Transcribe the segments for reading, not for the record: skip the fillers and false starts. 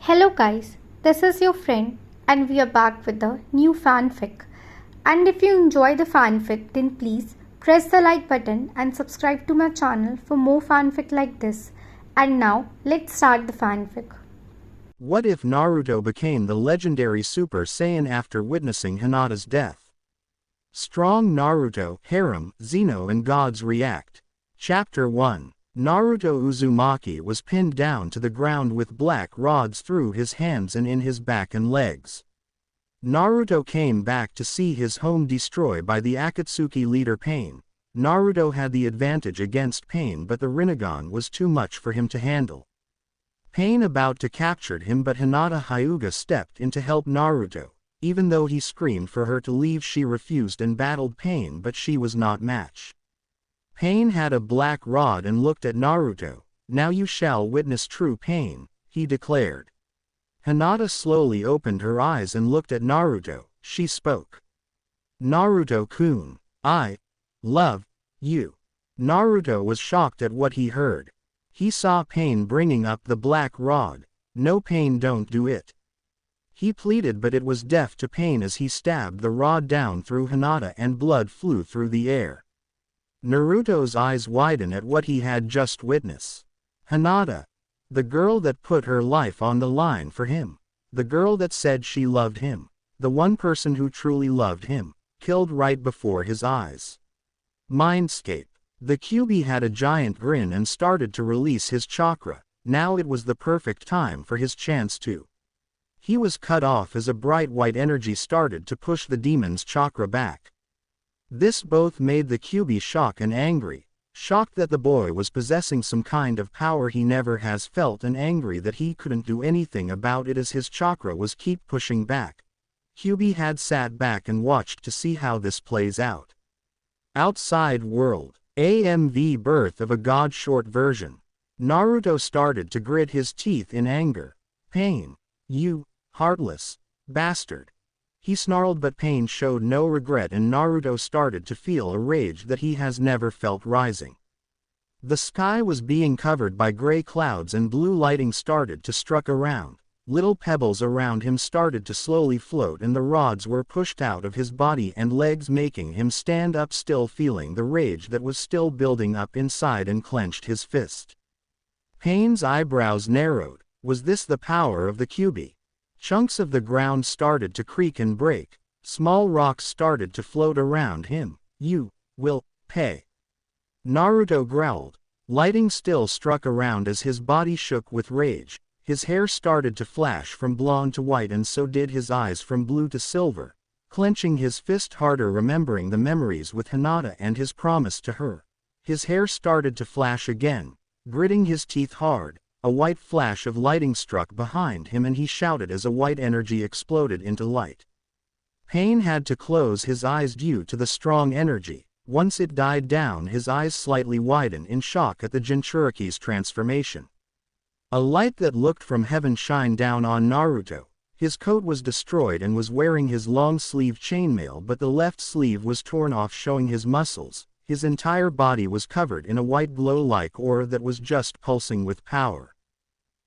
Hello guys, this is your friend and we are back with a new fanfic. And if you enjoy the fanfic then please press the like button and subscribe to my channel for more fanfic like this. And now let's start the fanfic. What if Naruto became the legendary Super Saiyan after witnessing Hinata's death? Strong Naruto, Harem, Zeno and Gods React. Chapter 1. Naruto Uzumaki was pinned down to the ground with black rods through his hands and in his back and legs. Naruto came back to see his home destroyed by the Akatsuki leader Pain. Naruto had the advantage against Pain, but the Rinnegan was too much for him to handle. Pain about to captured him, but Hinata Hyuga stepped in to help Naruto. Even though he screamed for her to leave, she refused and battled Pain, but she was not matched. Pain had a black rod and looked at Naruto. "Now you shall witness true pain," he declared. Hinata slowly opened her eyes and looked at Naruto. She spoke. "Naruto-kun, I love you." Naruto was shocked at what he heard. He saw Pain bringing up the black rod. "No, Pain, don't do it," he pleaded, but it was deaf to Pain as he stabbed the rod down through Hinata and blood flew through the air. Naruto's eyes widened at what he had just witnessed. Hinata, the girl that put her life on the line for him, the girl that said she loved him, the one person who truly loved him, killed right before his eyes. Mindscape. The Kyuubi had a giant grin and started to release his chakra. Now it was the perfect time for his chance to. He was cut off as a bright white energy started to push the demon's chakra back. This both made the Kyuubi shocked and angry, shocked that the boy was possessing some kind of power he never has felt, and angry that he couldn't do anything about it as his chakra was keep pushing back. Kyuubi had sat back and watched to see how this plays out. Outside world. AMV Birth of a God short version. Naruto started to grit his teeth in anger. "Pain, you heartless bastard," he snarled, but Pain showed no regret and Naruto started to feel a rage that he has never felt rising. The sky was being covered by gray clouds and blue lighting started to struck around. Little pebbles around him started to slowly float and the rods were pushed out of his body and legs, making him stand up, still feeling the rage that was still building up inside, and clenched his fist. Pain's eyebrows narrowed. Was this the power of the Kyuubi? Chunks of the ground started to creak and break. Small rocks started to float around him. "You will pay," Naruto growled. Lighting still struck around as his body shook with rage. His hair started to flash from blonde to white and so did his eyes, from blue to silver. Clenching his fist harder, remembering the memories with Hinata and his promise to her, his hair started to flash again. Gritting his teeth hard, a white flash of lighting struck behind him and he shouted as a white energy exploded into light. Pain had to close his eyes due to the strong energy. Once it died down, his eyes slightly widened in shock at the Jinchuriki's transformation. A light that looked from heaven shined down on Naruto. His coat was destroyed and was wearing his long-sleeve chainmail, but the left sleeve was torn off, showing his muscles. His entire body was covered in a white glow-like aura that was just pulsing with power.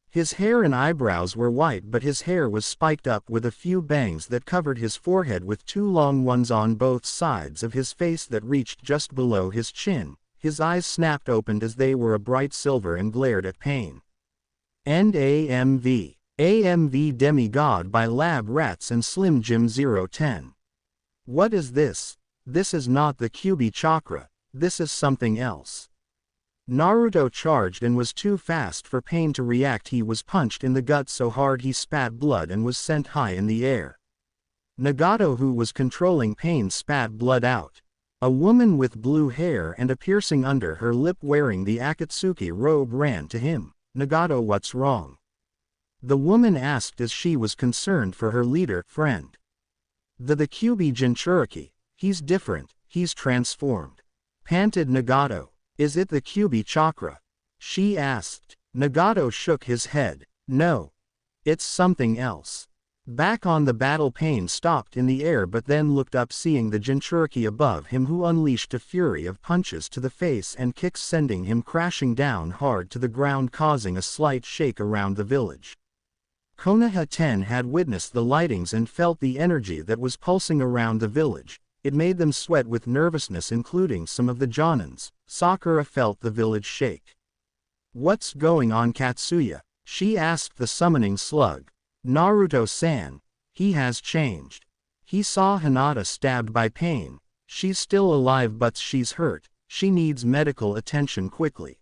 His hair and eyebrows were white, but his hair was spiked up with a few bangs that covered his forehead, with two long ones on both sides of his face that reached just below his chin. His eyes snapped open as they were a bright silver and glared at Pain. End AMV. AMV Demigod by Lab Rats and Slim Jim 010. What is this? This is not the Kyuubi chakra. This is something else. Naruto charged and was too fast for Pain to react. He was punched in the gut so hard he spat blood and was sent high in the air. Nagato, who was controlling Pain, spat blood out. A woman with blue hair and a piercing under her lip wearing the Akatsuki robe ran to him. "Nagato, what's wrong?" the woman asked as she was concerned for her leader friend. The Kyuubi Jinchuriki. "He's different, he's transformed," panted Nagato. "Is it the Kyuubi chakra?" she asked. Nagato shook his head. "No. It's something else." Back on the battle, Pain stopped in the air but then looked up, seeing the Jinchuriki above him, who unleashed a fury of punches to the face and kicks, sending him crashing down hard to the ground, causing a slight shake around the village. Konoha 10 had witnessed the lightings and felt the energy that was pulsing around the village. It made them sweat with nervousness, including some of the Jonins. Sakura felt the village shake. "What's going on, Katsuya?" she asked the summoning slug. "Naruto-san. He has changed. He saw Hinata stabbed by pain. She's still alive but she's hurt. She needs medical attention quickly,"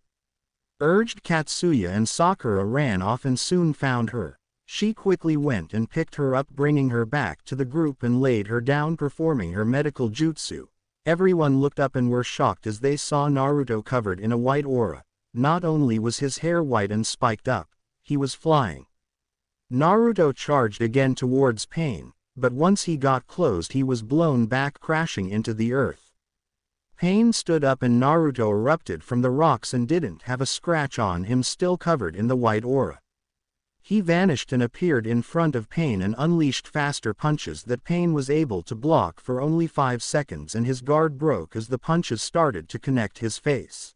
urged Katsuya, and Sakura ran off and soon found her. She quickly went and picked her up, bringing her back to the group and laid her down, performing her medical jutsu. Everyone looked up and were shocked as they saw Naruto covered in a white aura. Not only was his hair white and spiked up, he was flying. Naruto charged again towards Pain, but once he got close he was blown back, crashing into the earth. Pain stood up and Naruto erupted from the rocks and didn't have a scratch on him, still covered in the white aura. He vanished and appeared in front of Pain and unleashed faster punches that Pain was able to block for only 5 seconds, and his guard broke as the punches started to connect his face.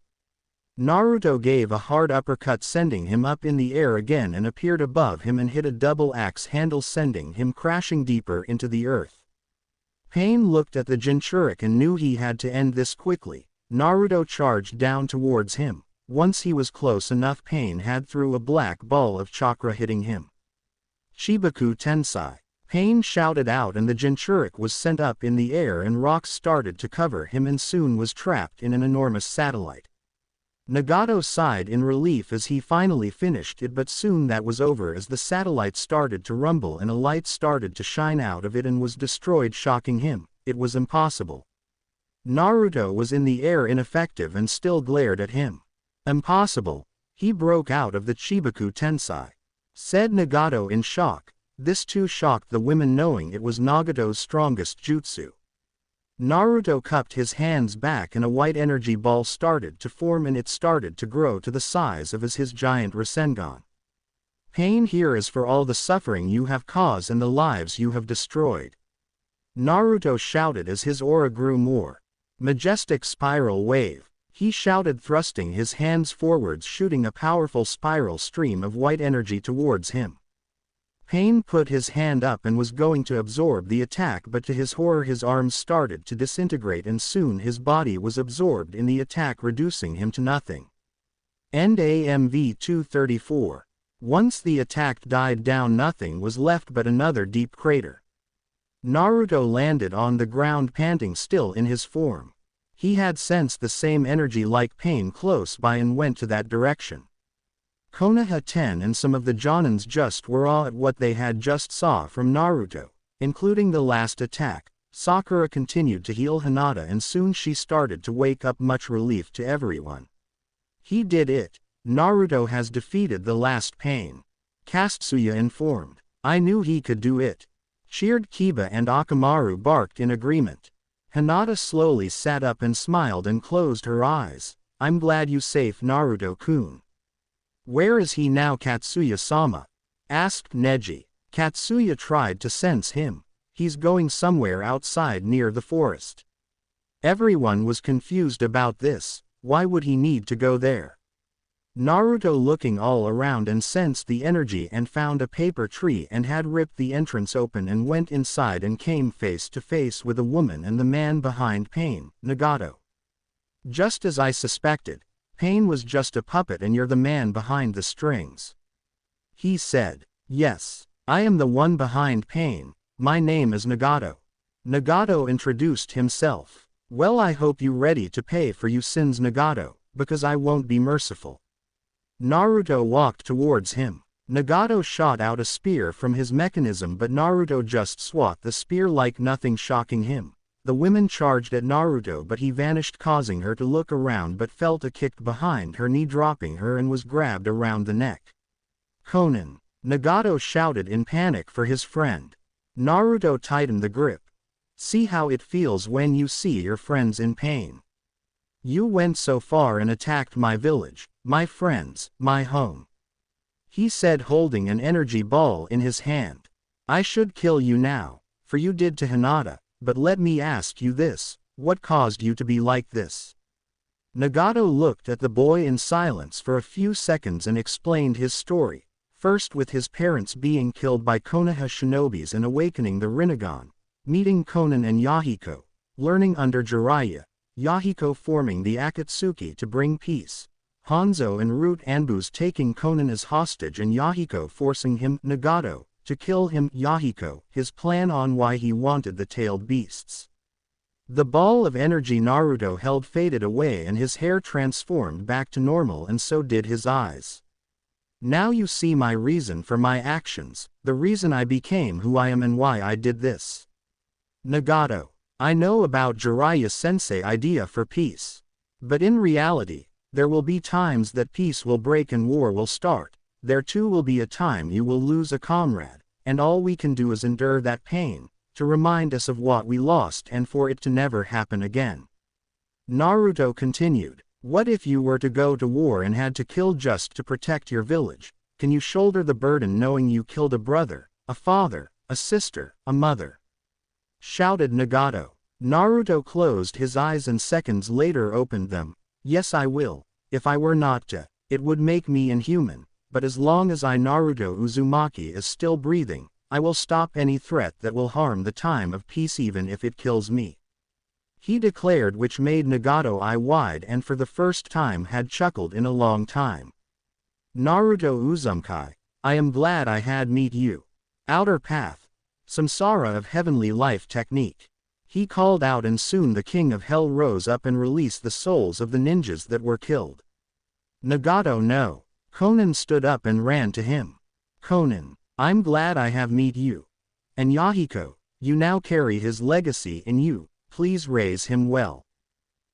Naruto gave a hard uppercut, sending him up in the air again, and appeared above him and hit a double axe handle, sending him crashing deeper into the earth. Pain looked at the Jinchuriki and knew he had to end this quickly. Naruto charged down towards him. Once he was close enough, Pain had threw a black ball of chakra, hitting him. "Chibaku Tensai!" Pain shouted out, and the Jinchuriki was sent up in the air and rocks started to cover him and soon was trapped in an enormous satellite. Nagato sighed in relief as he finally finished it, but soon that was over as the satellite started to rumble and a light started to shine out of it and was destroyed, shocking him. It was impossible. Naruto was in the air, ineffective, and still glared at him. "Impossible!" he broke out of the Chibaku Tensai, said Nagato in shock. This too shocked the women, knowing it was Nagato's strongest jutsu. Naruto cupped his hands back and a white energy ball started to form, and it started to grow to the size of his giant Rasengan. "Pain, here is for all the suffering you have caused and the lives you have destroyed," Naruto shouted as his aura grew more. "Majestic spiral wave," he shouted, thrusting his hands forwards, shooting a powerful spiral stream of white energy towards him. Pain put his hand up and was going to absorb the attack, but to his horror his arms started to disintegrate and soon his body was absorbed in the attack, reducing him to nothing. End AMV 234. Once the attack died down, nothing was left but another deep crater. Naruto landed on the ground, panting, still in his form. He had sensed the same energy like Pain close by and went to that direction. Konoha 10 and some of the Jonins just were awe at what they had just saw from Naruto, including the last attack. Sakura continued to heal Hinata and soon she started to wake up, much relief to everyone. "He did it. Naruto has defeated the last Pain," Katsuya informed. "I knew he could do it," cheered Kiba, and Akamaru barked in agreement. Hinata slowly sat up and smiled and closed her eyes. "I'm glad you safe Naruto-kun." "Where is he now, Katsuya-sama?" asked Neji. Katsuya tried to sense him. "He's going somewhere outside near the forest." Everyone was confused about this. Why would he need to go there? Naruto, looking all around and sensed the energy and found a paper tree and had ripped the entrance open and went inside and came face to face with a woman and the man behind Pain, Nagato. "Just as I suspected. Pain was just a puppet and you're the man behind the strings," he said. "Yes, I am the one behind Pain. My name is Nagato." Nagato introduced himself. "Well, I hope you ready to pay for your sins, Nagato, because I won't be merciful." Naruto walked towards him. Nagato shot out a spear from his mechanism, but Naruto just swat the spear like nothing, shocking him. The women charged at Naruto, but he vanished, causing her to look around but felt a kick behind her knee, dropping her and was grabbed around the neck. "Conan!" Nagato shouted in panic for his friend. Naruto tightened the grip. "See how it feels when you see your friends in pain. You went so far and attacked my village, my friends, my home," he said, holding an energy ball in his hand. "I should kill you now, for you did to Hinata. But let me ask you this, what caused you to be like this?" Nagato looked at the boy in silence for a few seconds and explained his story. first with his parents being killed by Konoha shinobis and awakening the Rinnegan, meeting Konan and Yahiko, learning under Jiraiya, Yahiko forming the Akatsuki to bring peace, Hanzo and Root Anbus taking Konan as hostage and Yahiko forcing him, Nagato, to kill him, Yahiko, his plan on why he wanted the tailed beasts. The ball of energy Naruto held faded away and his hair transformed back to normal, and so did his eyes. Now you see my reason for my actions, the reason I became who I am and why I did this. Nagato, I know about Jiraiya-sensei idea for peace. But in reality, there will be times that peace will break and war will start. There too will be a time you will lose a comrade, and all we can do is endure that pain, to remind us of what we lost and for it to never happen again. Naruto continued, what if you were to go to war and had to kill just to protect your village? Can you shoulder the burden knowing you killed a brother, a father, a sister, a mother? Shouted Nagato. Naruto closed his eyes and seconds later opened them. Yes, I will. If I were not to, it would make me inhuman, but as long as I, Naruto Uzumaki, is still breathing, I will stop any threat that will harm the time of peace even if it kills me. He declared, which made Nagato eye wide and for the first time had chuckled in a long time. Naruto Uzumaki, I am glad I had meet you. Outer Path. Samsara of Heavenly Life Technique. He called out and soon the King of Hell rose up and released the souls of the ninjas that were killed. Nagato no. Konan stood up and ran to him. Konan, I'm glad I have meet you. And Yahiko, you now carry his legacy in you, please raise him well.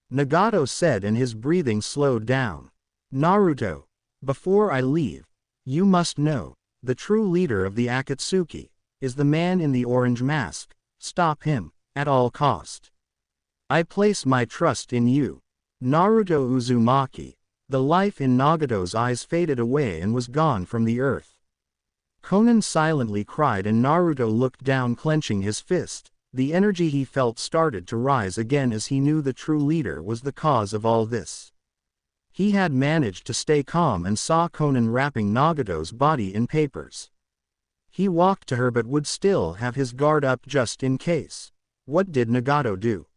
Nagato said and his breathing slowed down. Naruto, before I leave, you must know, the true leader of the Akatsuki, is the man in the orange mask. Stop him, at all cost. I place my trust in you. Naruto Uzumaki. The life in Nagato's eyes faded away and was gone from the earth. Konan silently cried and Naruto looked down clenching his fist. The energy he felt started to rise again as he knew the true leader was the cause of all this. He had managed to stay calm and saw Konan wrapping Nagato's body in papers. He walked to her but would still have his guard up just in case. What did Nagato do?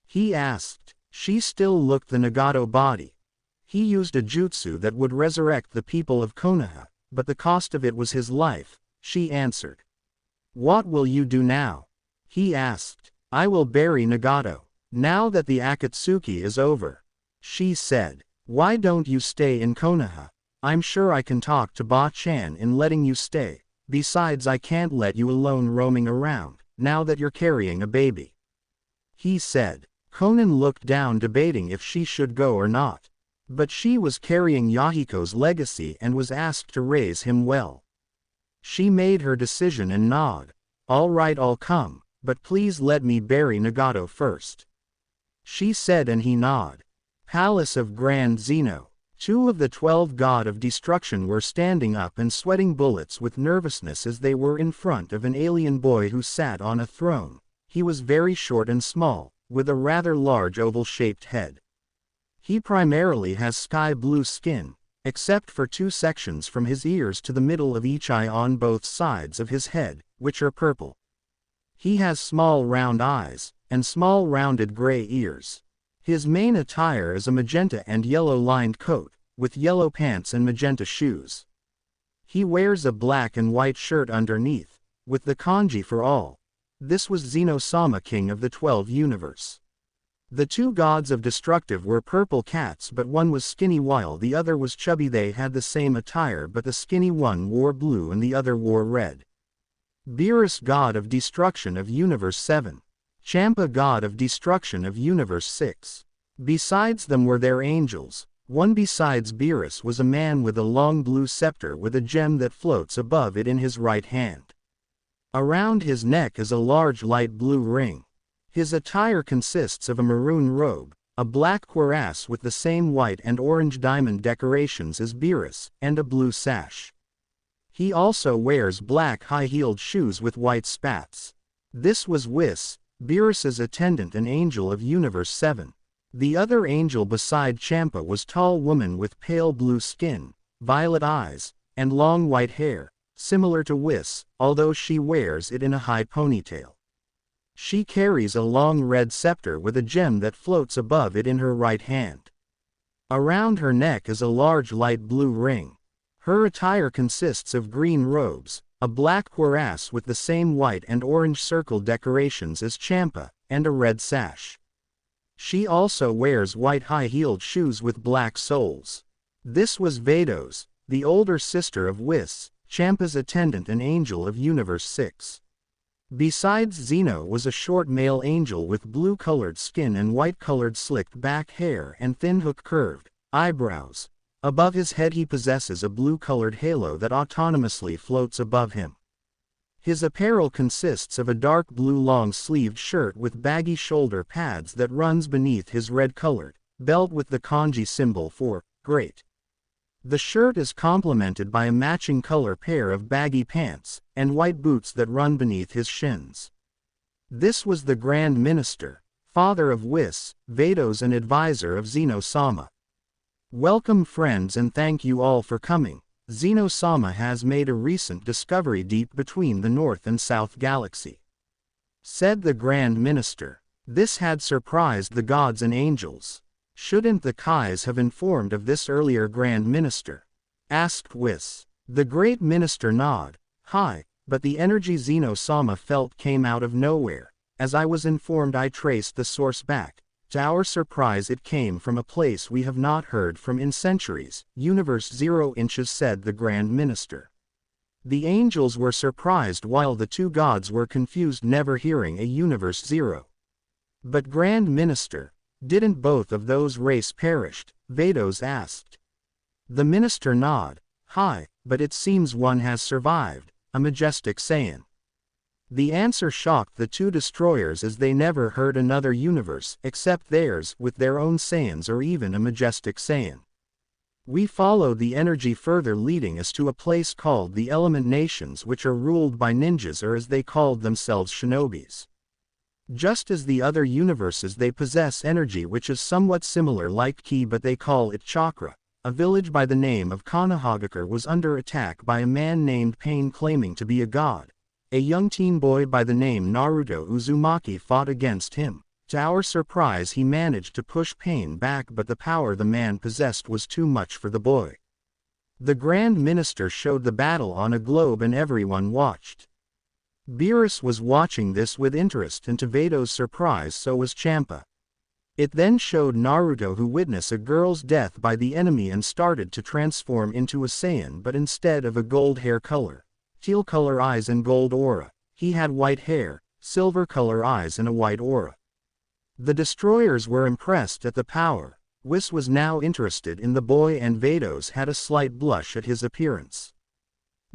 He asked. She still looked the Nagato body. He used a jutsu that would resurrect the people of Konoha, but the cost of it was his life, she answered. What will you do now? He asked. I will bury Nagato. Now that the Akatsuki is over. She said. Why don't you stay in Konoha? I'm sure I can talk to Ba-chan in letting you stay. Besides, I can't let you alone roaming around, now that you're carrying a baby. He said. Konan looked down debating if she should go or not. But she was carrying Yahiko's legacy and was asked to raise him well. She made her decision and nodded. All right, I'll come, but please let me bury Nagato first. She said and he nodded. Palace of Grand Zeno. 2 of the 12 god of destruction were standing up and sweating bullets with nervousness as they were in front of an alien boy who sat on a throne. He was very short and small, with a rather large oval-shaped head. He primarily has sky blue skin, except for 2 sections from his ears to the middle of each eye on both sides of his head, which are purple. He has small round eyes, and small rounded gray ears. His main attire is a magenta and yellow-lined coat, with yellow pants and magenta shoes. He wears a black and white shirt underneath, with the kanji for all. This was Zeno-sama, king of the 12 universe. The 2 gods of destructive were purple cats, but one was skinny while the other was chubby. They had the same attire, but the skinny one wore blue and the other wore red. Beerus, god of destruction of universe 7. Champa, god of destruction of universe 6. Besides them were their angels. One besides Beerus was a man with a long blue scepter with a gem that floats above it in his right hand. Around his neck is a large light blue ring. His attire consists of a maroon robe, a black cuirass with the same white and orange diamond decorations as Beerus, and a blue sash. He also wears black high-heeled shoes with white spats. This was Whis, Beerus's attendant and angel of Universe 7. The other angel beside Champa was tall woman with pale blue skin, violet eyes, and long white hair, similar to Whis, although she wears it in a high ponytail. She carries a long red scepter with a gem that floats above it in her right hand. Around her neck is a large light blue ring. Her attire consists of green robes, a black cuirass with the same white and orange circle decorations as Champa, and a red sash. She also wears white high-heeled shoes with black soles. This was Vados, the older sister of Whis, Champa's attendant and angel of Universe 6. Besides Zeno was a short male angel with blue-colored skin and white-colored slicked back hair and thin hook-curved eyebrows. Above his head he possesses a blue-colored halo that autonomously floats above him. His apparel consists of a dark blue long-sleeved shirt with baggy shoulder pads that runs beneath his red-colored belt with the kanji symbol for great. The shirt is complemented by a matching color pair of baggy pants and white boots that run beneath his shins. This was the Grand Minister, father of Whis, Vados and advisor of Zeno-sama. Welcome friends and thank you all for coming. Zeno-sama has made a recent discovery deep between the North and South Galaxy, said the Grand Minister. This had surprised the gods and angels. Shouldn't the Kais have informed of this earlier Grand Minister? Asked Whis. The Great Minister nodded. Hi, but the energy Zeno-sama felt came out of nowhere. As I was informed I traced the source back. To our surprise it came from a place we have not heard from in centuries, Universe 0 inches said the Grand Minister. The angels were surprised while the two gods were confused never hearing a Universe 0. But Grand Minister, didn't both of those race perished? Vados asked. The minister nodded. Hi, but it seems one has survived, a majestic Saiyan. The answer shocked the two destroyers as they never heard another universe except theirs with their own Saiyans or even a majestic Saiyan. We follow the energy further leading us to a place called the Element Nations which are ruled by ninjas or as they called themselves shinobis. Just as the other universes they possess energy which is somewhat similar like ki but they call it chakra. A village by the name of Konohagakure was under attack by a man named Pain claiming to be a god. A young teen boy by the name Naruto Uzumaki fought against him. To our surprise he managed to push Pain back but the power the man possessed was too much for the boy. The Grand Minister showed the battle on a globe and everyone watched. Beerus was watching this with interest and to Vados' surprise so was Champa. It then showed Naruto who witnessed a girl's death by the enemy and started to transform into a Saiyan but instead of a gold hair color, teal color eyes and gold aura, he had white hair, silver color eyes and a white aura. The destroyers were impressed at the power. Whis was now interested in the boy and Vados had a slight blush at his appearance.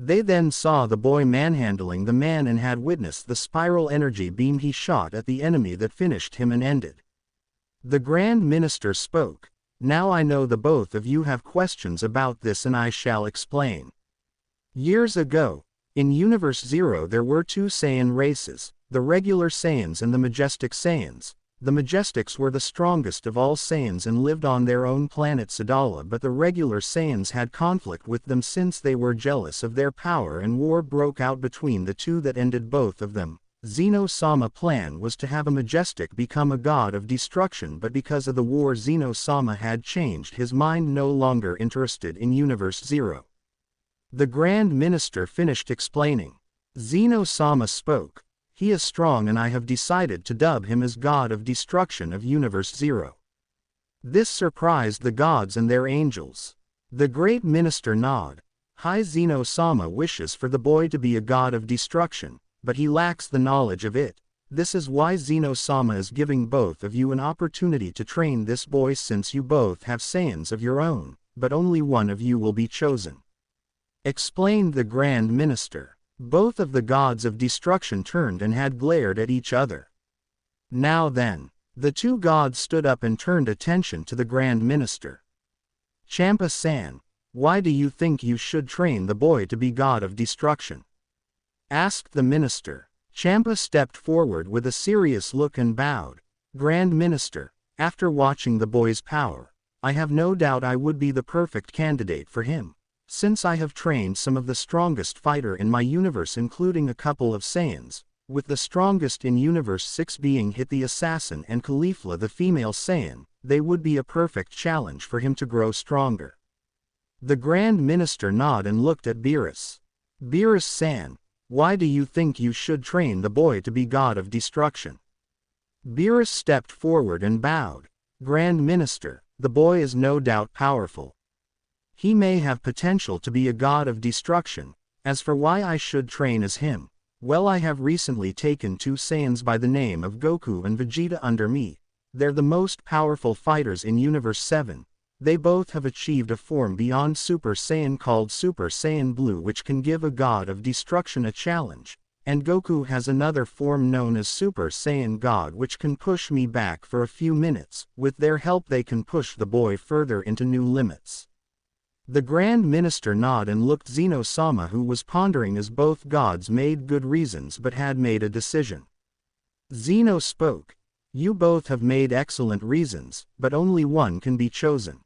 They then saw the boy manhandling the man and had witnessed the spiral energy beam he shot at the enemy that finished him and ended. The Grand Minister spoke. Now I know the both of you have questions about this and I shall explain. Years ago, in Universe 0 there were two Saiyan races, the regular Saiyans and the majestic Saiyans. The Majestics were the strongest of all Saiyans and lived on their own planet Sadala but the regular Saiyans had conflict with them since they were jealous of their power and war broke out between the two that ended both of them. Zeno-sama plan was to have a Majestic become a god of destruction but because of the war Zeno-sama had changed his mind no longer interested in Universe 0. The Grand Minister finished explaining. Zeno-sama spoke. He is strong and I have decided to dub him as God of Destruction of Universe 0. This surprised the gods and their angels. The Great Minister nodded. High Zeno-sama wishes for the boy to be a god of destruction, but he lacks the knowledge of it. This is why Zeno-sama is giving both of you an opportunity to train this boy since you both have Saiyans of your own, but only one of you will be chosen. Explained the Grand Minister. Both of the gods of destruction turned and had glared at each other. Now then, the two gods stood up and turned attention to the Grand Minister. Champa-san, why do you think you should train the boy to be god of destruction? Asked the minister. Champa stepped forward with a serious look and bowed. Grand Minister, after watching the boy's power, I have no doubt I would be the perfect candidate for him. Since I have trained some of the strongest fighter in my universe including a couple of Saiyans, with the strongest in Universe 6 being Hit the Assassin and Caulifla the female Saiyan, they would be a perfect challenge for him to grow stronger. The Grand Minister nodded and looked at Beerus. Beerus-san, why do you think you should train the boy to be God of Destruction? Beerus stepped forward and bowed. Grand Minister, the boy is no doubt powerful. He may have potential to be a God of Destruction. As for why I should train as him, well, I have recently taken two Saiyans by the name of Goku and Vegeta under me. They're the most powerful fighters in Universe 7. They both have achieved a form beyond Super Saiyan called Super Saiyan Blue which can give a God of Destruction a challenge, and Goku has another form known as Super Saiyan God which can push me back for a few minutes. With their help they can push the boy further into new limits. The Grand Minister nodded and looked Zeno-sama who was pondering as both gods made good reasons but had made a decision. Zeno spoke. You both have made excellent reasons, but only one can be chosen.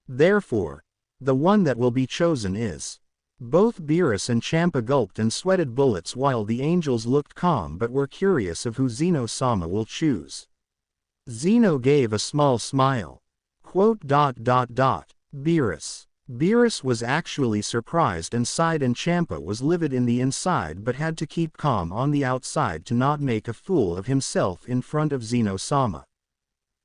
Therefore, the one that will be chosen is. Both Beerus and Champa gulped and sweated bullets while the angels looked calm but were curious of who Zeno-sama will choose. Zeno gave a small smile. Beerus. Beerus was actually surprised and sighed and Champa was livid in the inside but had to keep calm on the outside to not make a fool of himself in front of Zeno-sama.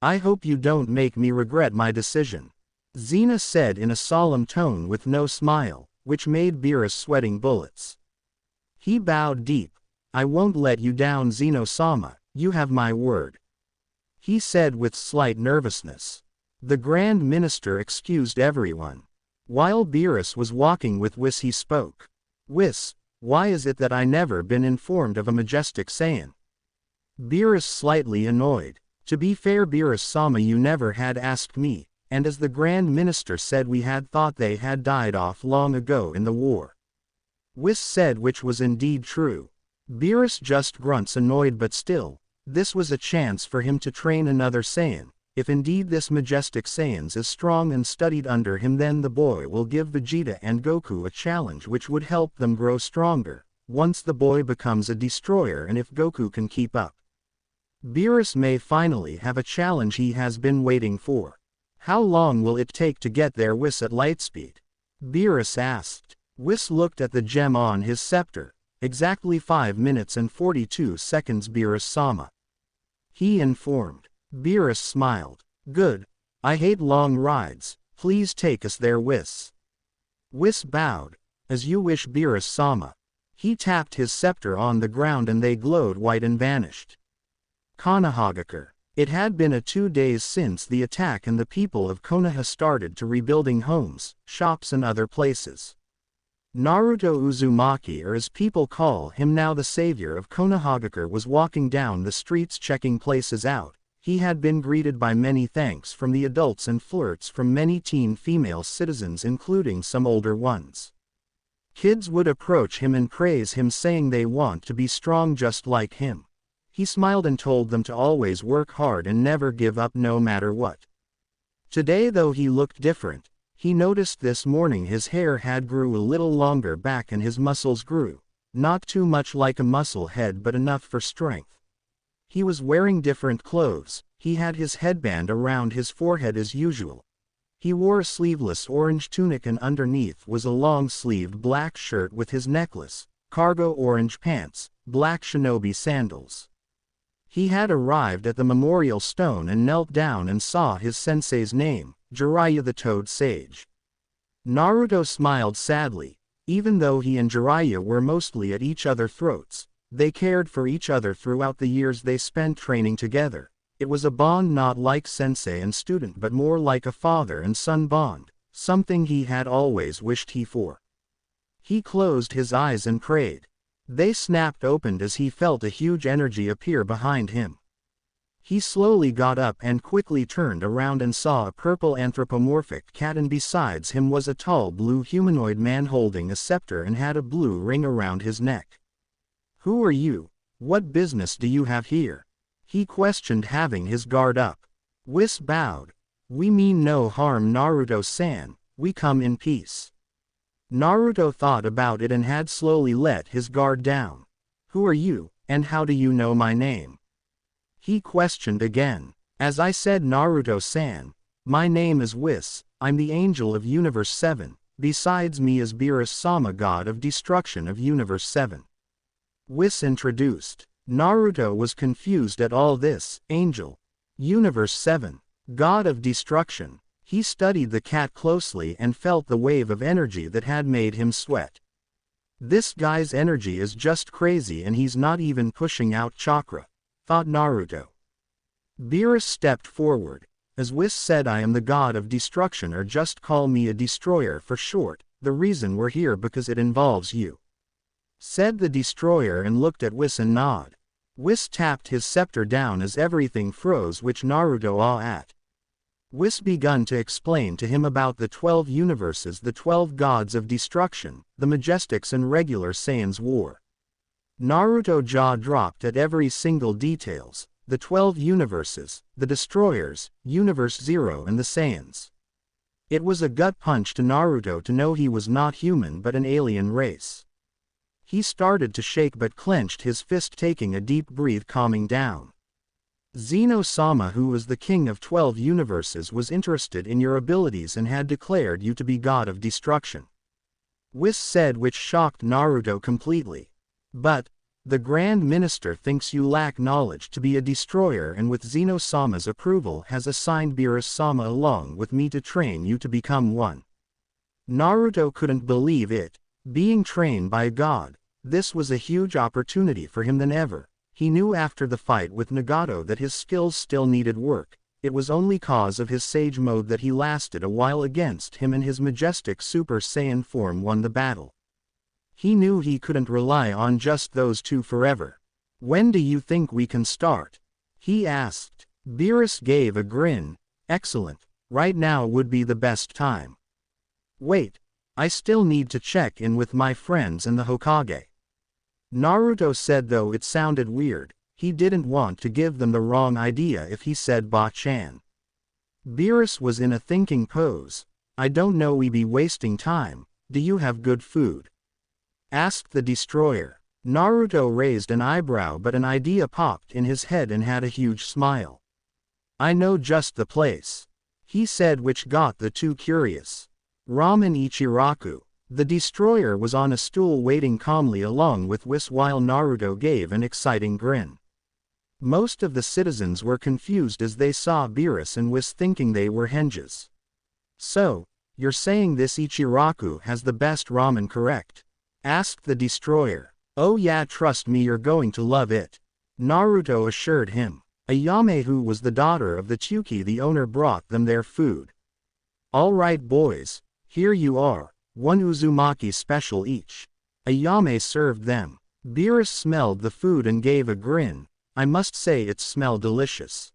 I hope you don't make me regret my decision. Zeno said in a solemn tone with no smile, which made Beerus sweating bullets. He bowed deep. I won't let you down Zeno-sama, you have my word. He said with slight nervousness. The Grand Minister excused everyone. While Beerus was walking with Whis he spoke. Whis, why is it that I never been informed of a majestic Saiyan? Beerus slightly annoyed. To be fair Beerus-sama you never had asked me, and as the Grand Minister said we had thought they had died off long ago in the war. Whis said which was indeed true. Beerus just grunts annoyed but still, this was a chance for him to train another Saiyan. If indeed this majestic Saiyan is strong and studied under him then the boy will give Vegeta and Goku a challenge which would help them grow stronger, once the boy becomes a destroyer and if Goku can keep up. Beerus may finally have a challenge he has been waiting for. How long will it take to get there Whis at lightspeed? Beerus asked. Whis looked at the gem on his scepter. Exactly 5 minutes and 42 seconds Beerus-sama. He informed. Beerus smiled. Good. I hate long rides, please take us there Whis. Whis bowed. As you wish Beerus-sama. He tapped his scepter on the ground and they glowed white and vanished. Konohagakure. It had been 2 days since the attack and the people of Konoha started to rebuilding homes, shops and other places. Naruto Uzumaki, or as people call him now the savior of Konohagakure, was walking down the streets checking places out. He had been greeted by many thanks from the adults and flirts from many teen female citizens including some older ones. Kids would approach him and praise him saying they want to be strong just like him. He smiled and told them to always work hard and never give up no matter what. Today though he looked different. He noticed this morning his hair had grew a little longer back and his muscles grew, not too much like a muscle head but enough for strength. He was wearing different clothes. He had his headband around his forehead as usual. He wore a sleeveless orange tunic and underneath was a long-sleeved black shirt with his necklace, cargo orange pants, black shinobi sandals. He had arrived at the memorial stone and knelt down and saw his sensei's name, Jiraiya the Toad Sage. Naruto smiled sadly. Even though he and Jiraiya were mostly at each other's throats, they cared for each other throughout the years they spent training together. It was a bond not like sensei and student but more like a father and son bond, something he had always wished for. He closed his eyes and prayed. They snapped open as he felt a huge energy appear behind him. He slowly got up and quickly turned around and saw a purple anthropomorphic cat and besides him was a tall blue humanoid man holding a scepter and had a blue ring around his neck. Who are you? What business do you have here? He questioned having his guard up. Whis bowed. We mean no harm Naruto-san, we come in peace. Naruto thought about it and had slowly let his guard down. Who are you, and how do you know my name? He questioned again. As I said, Naruto-san, my name is Whis, I'm the angel of Universe 7, besides me is Beerus-sama, god of destruction of Universe 7. Whis introduced. Naruto was confused at all this. Angel. Universe 7. God of destruction. He studied the cat closely and felt the wave of energy that had made him sweat. This guy's energy is just crazy and he's not even pushing out chakra, thought Naruto. Beerus stepped forward. As Whis said, I am the god of destruction, or just call me a destroyer for short. The reason we're here because it involves you, said the destroyer and looked at Whis and nod. Whis tapped his scepter down as everything froze, which Naruto awe at. Whis begun to explain to him about the 12 universes, the 12 gods of destruction, the Majestics and regular Saiyans war. Naruto jaw dropped at every single details, the 12 universes, the destroyers, Universe 0 and the Saiyans. It was a gut punch to Naruto to know he was not human but an alien race. He started to shake but clenched his fist, taking a deep breath, calming down. Zeno-sama, who was the king of 12 universes, was interested in your abilities and had declared you to be god of destruction, Whis said, which shocked Naruto completely. But the Grand Minister thinks you lack knowledge to be a destroyer, and with Zeno-sama's approval has assigned Beerus-sama along with me to train you to become one. Naruto couldn't believe it. Being trained by a god, this was a huge opportunity for him than ever. He knew after the fight with Nagato that his skills still needed work. It was only cause of his Sage mode that he lasted a while against him, and his majestic Super Saiyan form won the battle. He knew he couldn't rely on just those two forever. When do you think we can start? He asked. Beerus gave a grin. Excellent. Right now would be the best time. Wait. I still need to check in with my friends and the Hokage, Naruto said, though it sounded weird. He didn't want to give them the wrong idea if he said Ba-chan. Beerus was in a thinking pose. I don't know, we be wasting time. Do you have good food? Asked the destroyer. Naruto raised an eyebrow, but an idea popped in his head and had a huge smile. I know just the place, he said, which got the two curious. Ramen Ichiraku. The destroyer was on a stool waiting calmly along with Whis while Naruto gave an exciting grin. Most of the citizens were confused as they saw Beerus and Whis, thinking they were henges. So, you're saying this Ichiraku has the best ramen, correct? Asked the destroyer. Oh yeah, trust me, you're going to love it, Naruto assured him. Ayame, who was the daughter of the Tsuki, the owner, brought them their food. All right boys, here you are. 1 Uzumaki special each. Ayame served them. Beerus smelled the food and gave a grin. I must say it smelled delicious,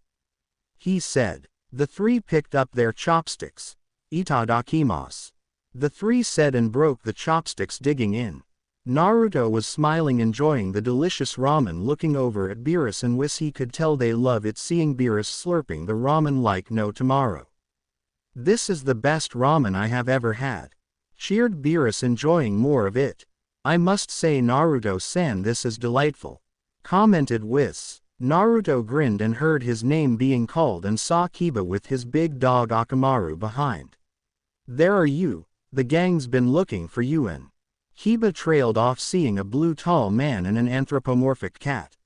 he said. The three picked up their chopsticks. Itadakimasu, the three said and broke the chopsticks, digging in. Naruto was smiling, enjoying the delicious ramen, looking over at Beerus and Whis. He could tell they love it, seeing Beerus slurping the ramen like no tomorrow. This is the best ramen I have ever had, cheered Beerus, enjoying more of it. I must say, Naruto-san, this is delightful, commented Whis. Naruto grinned and heard his name being called and saw Kiba with his big dog Akamaru behind. There are you, the gang's been looking for you. And Kiba trailed off, seeing a blue tall man and an anthropomorphic cat.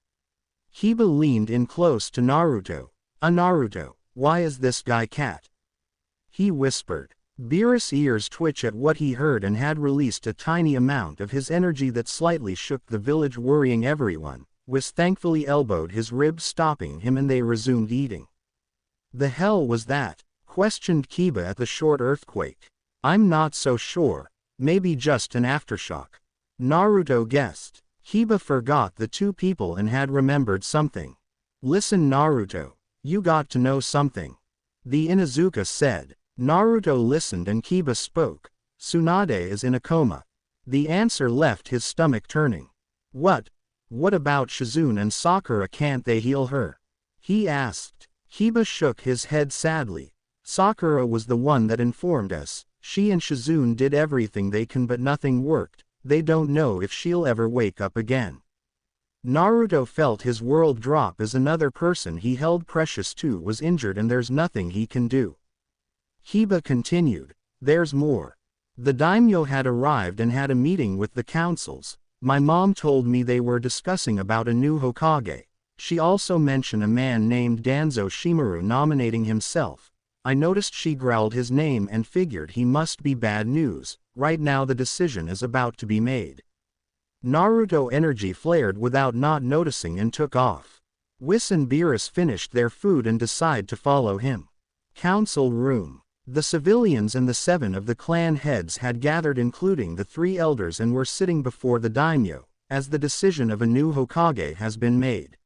Kiba leaned in close to Naruto. Naruto, why is this guy cat? He whispered. Beerus' ears twitched at what he heard and had released a tiny amount of his energy that slightly shook the village, worrying everyone. Whis thankfully elbowed his ribs, stopping him, and they resumed eating. The hell was that? Questioned Kiba at the short earthquake. I'm not so sure. Maybe just an aftershock, Naruto guessed. Kiba forgot the two people and had remembered something. Listen Naruto, you got to know something, the Inuzuka said. Naruto listened and Kiba spoke. Tsunade is in a coma. The answer left his stomach turning. What? What about Shizune and Sakura, can't they heal her? He asked. Kiba shook his head sadly. Sakura was the one that informed us. She and Shizune did everything they can but nothing worked. They don't know if she'll ever wake up again. Naruto felt his world drop as another person he held precious to was injured and there's nothing he can do. Hiba continued, there's more. The daimyo had arrived and had a meeting with the councils. My mom told me they were discussing about a new Hokage. She also mentioned a man named Danzo Shimaru nominating himself. I noticed she growled his name and figured he must be bad news. Right now the decision is about to be made. Naruto energy flared without not noticing and took off. Whis and Beerus finished their food and decided to follow him. Council room. The civilians and the 7 of the clan heads had gathered including the 3 elders and were sitting before the daimyo, as the decision of a new Hokage has been made.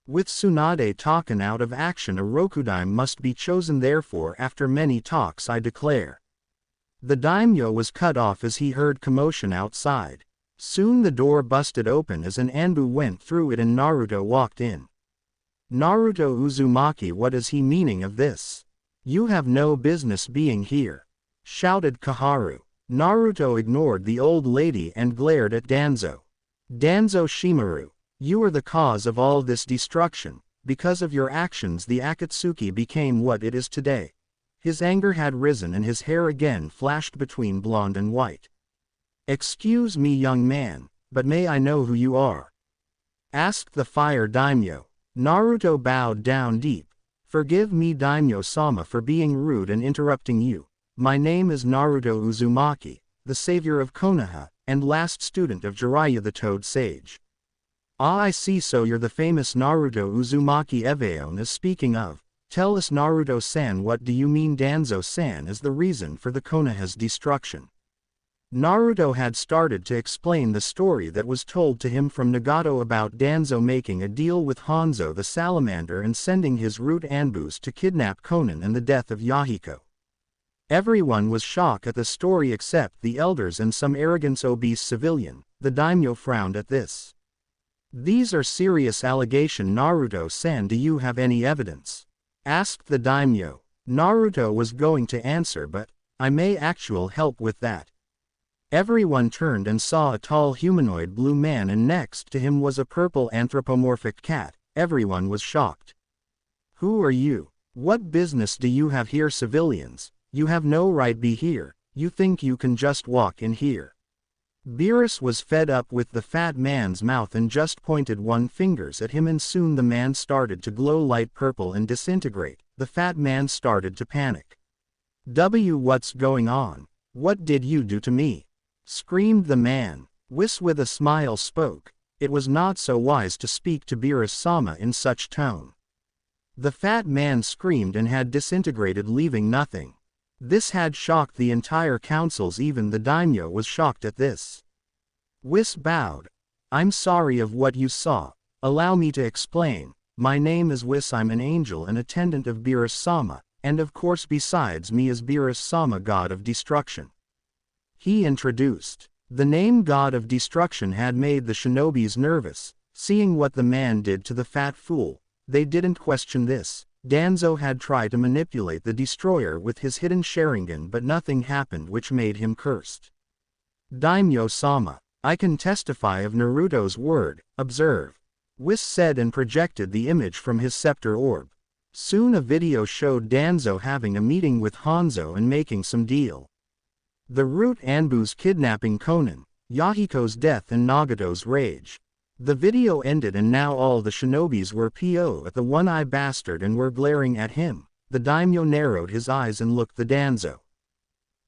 With Tsunade taken out of action, a Rokudaime must be chosen, therefore after many talks I declare. The daimyo was cut off as he heard commotion outside. Soon the door busted open as an Anbu went through it and Naruto walked in. Naruto Uzumaki, what is he meaning of this? You have no business being here, shouted Koharu. Naruto ignored the old lady and glared at Danzo. Danzo Shimaru, you are the cause of all this destruction. Because of your actions the Akatsuki became what it is today. His anger had risen and his hair again flashed between blonde and white. Excuse me, young man, but may I know who you are? Asked the fire daimyo. Naruto bowed down deep. Forgive me daimyo-sama for being rude and interrupting you. My name is Naruto Uzumaki, the savior of Konoha, and last student of Jiraiya the Toad Sage. Ah, I see, so you're the famous Naruto Uzumaki Eveon is speaking of. Tell us, Naruto-san, what do you mean Danzo-san is the reason for the Konoha's destruction? Naruto had started to explain the story that was told to him from Nagato about Danzo making a deal with Hanzo the Salamander and sending his root Anbus to kidnap Konan and the death of Yahiko. Everyone was shocked at the story except the elders and some arrogant obese civilian. The daimyo frowned at this. These are serious allegations, Naruto-san. Do you have any evidence? Asked the daimyo. Naruto was going to answer, but I may actually help with that. Everyone turned and saw a tall humanoid blue man and next to him was a purple anthropomorphic cat. Everyone was shocked. Who are you? What business do you have here, civilians? You have no right be here. You think you can just walk in here? Beerus was fed up with the fat man's mouth and just pointed one fingers at him and soon the man started to glow light purple and disintegrate. The fat man started to panic. What's going on? What did you do to me? Screamed the man. Whis with a smile spoke. It was not so wise to speak to Beerus-sama in such tone. The fat man screamed and had disintegrated, leaving nothing. This had shocked the entire councils, even the daimyo was shocked at this. Whis bowed. I'm sorry of what you saw. Allow me to explain. My name is Whis, I'm an angel and attendant of Beerus-sama, and of course besides me is Beerus-sama, god of destruction. He introduced. The name God of Destruction had made the shinobis nervous. Seeing what the man did to the fat fool, they didn't question this. Danzo had tried to manipulate the destroyer with his hidden Sharingan, but nothing happened, which made him cursed. Daimyo-sama, I can testify of Naruto's word. Observe. Whis said and projected the image from his scepter orb. Soon a video showed Danzo having a meeting with Hanzo and making some deal. The root Anbus kidnapping Konan, Yahiko's death and Nagato's rage. The video ended and now all the shinobis were PO at the one-eye bastard and were glaring at him. The daimyo narrowed his eyes and looked the Danzo.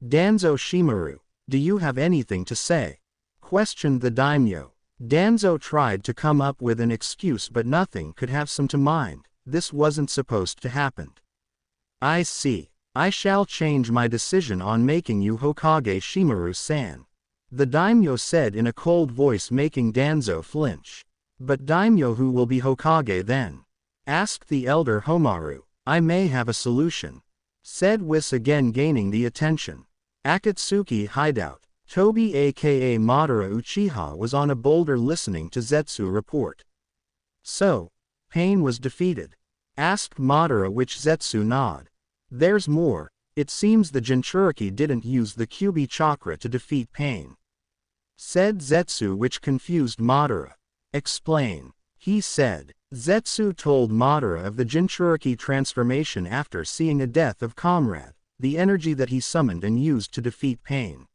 Danzo Shimaru, do you have anything to say? Questioned the daimyo. Danzo tried to come up with an excuse but nothing could have some to mind. This wasn't supposed to happen. I see. I shall change my decision on making you Hokage, Shimaru-san. The daimyo said in a cold voice, making Danzo flinch. But daimyo, who will be Hokage then? Asked the elder Homaru. I may have a solution. Said Whis, again gaining the attention. Akatsuki hideout. Tobi aka Madara Uchiha was on a boulder listening to Zetsu report. So, Pain was defeated? Asked Madara, which Zetsu nodded. There's more. It seems the Jinchuriki didn't use the Kyuubi chakra to defeat pain. Said Zetsu, which confused Madara. Explain. He said. Zetsu told Madara of the Jinchuriki transformation after seeing a death of comrade, the energy that he summoned and used to defeat pain.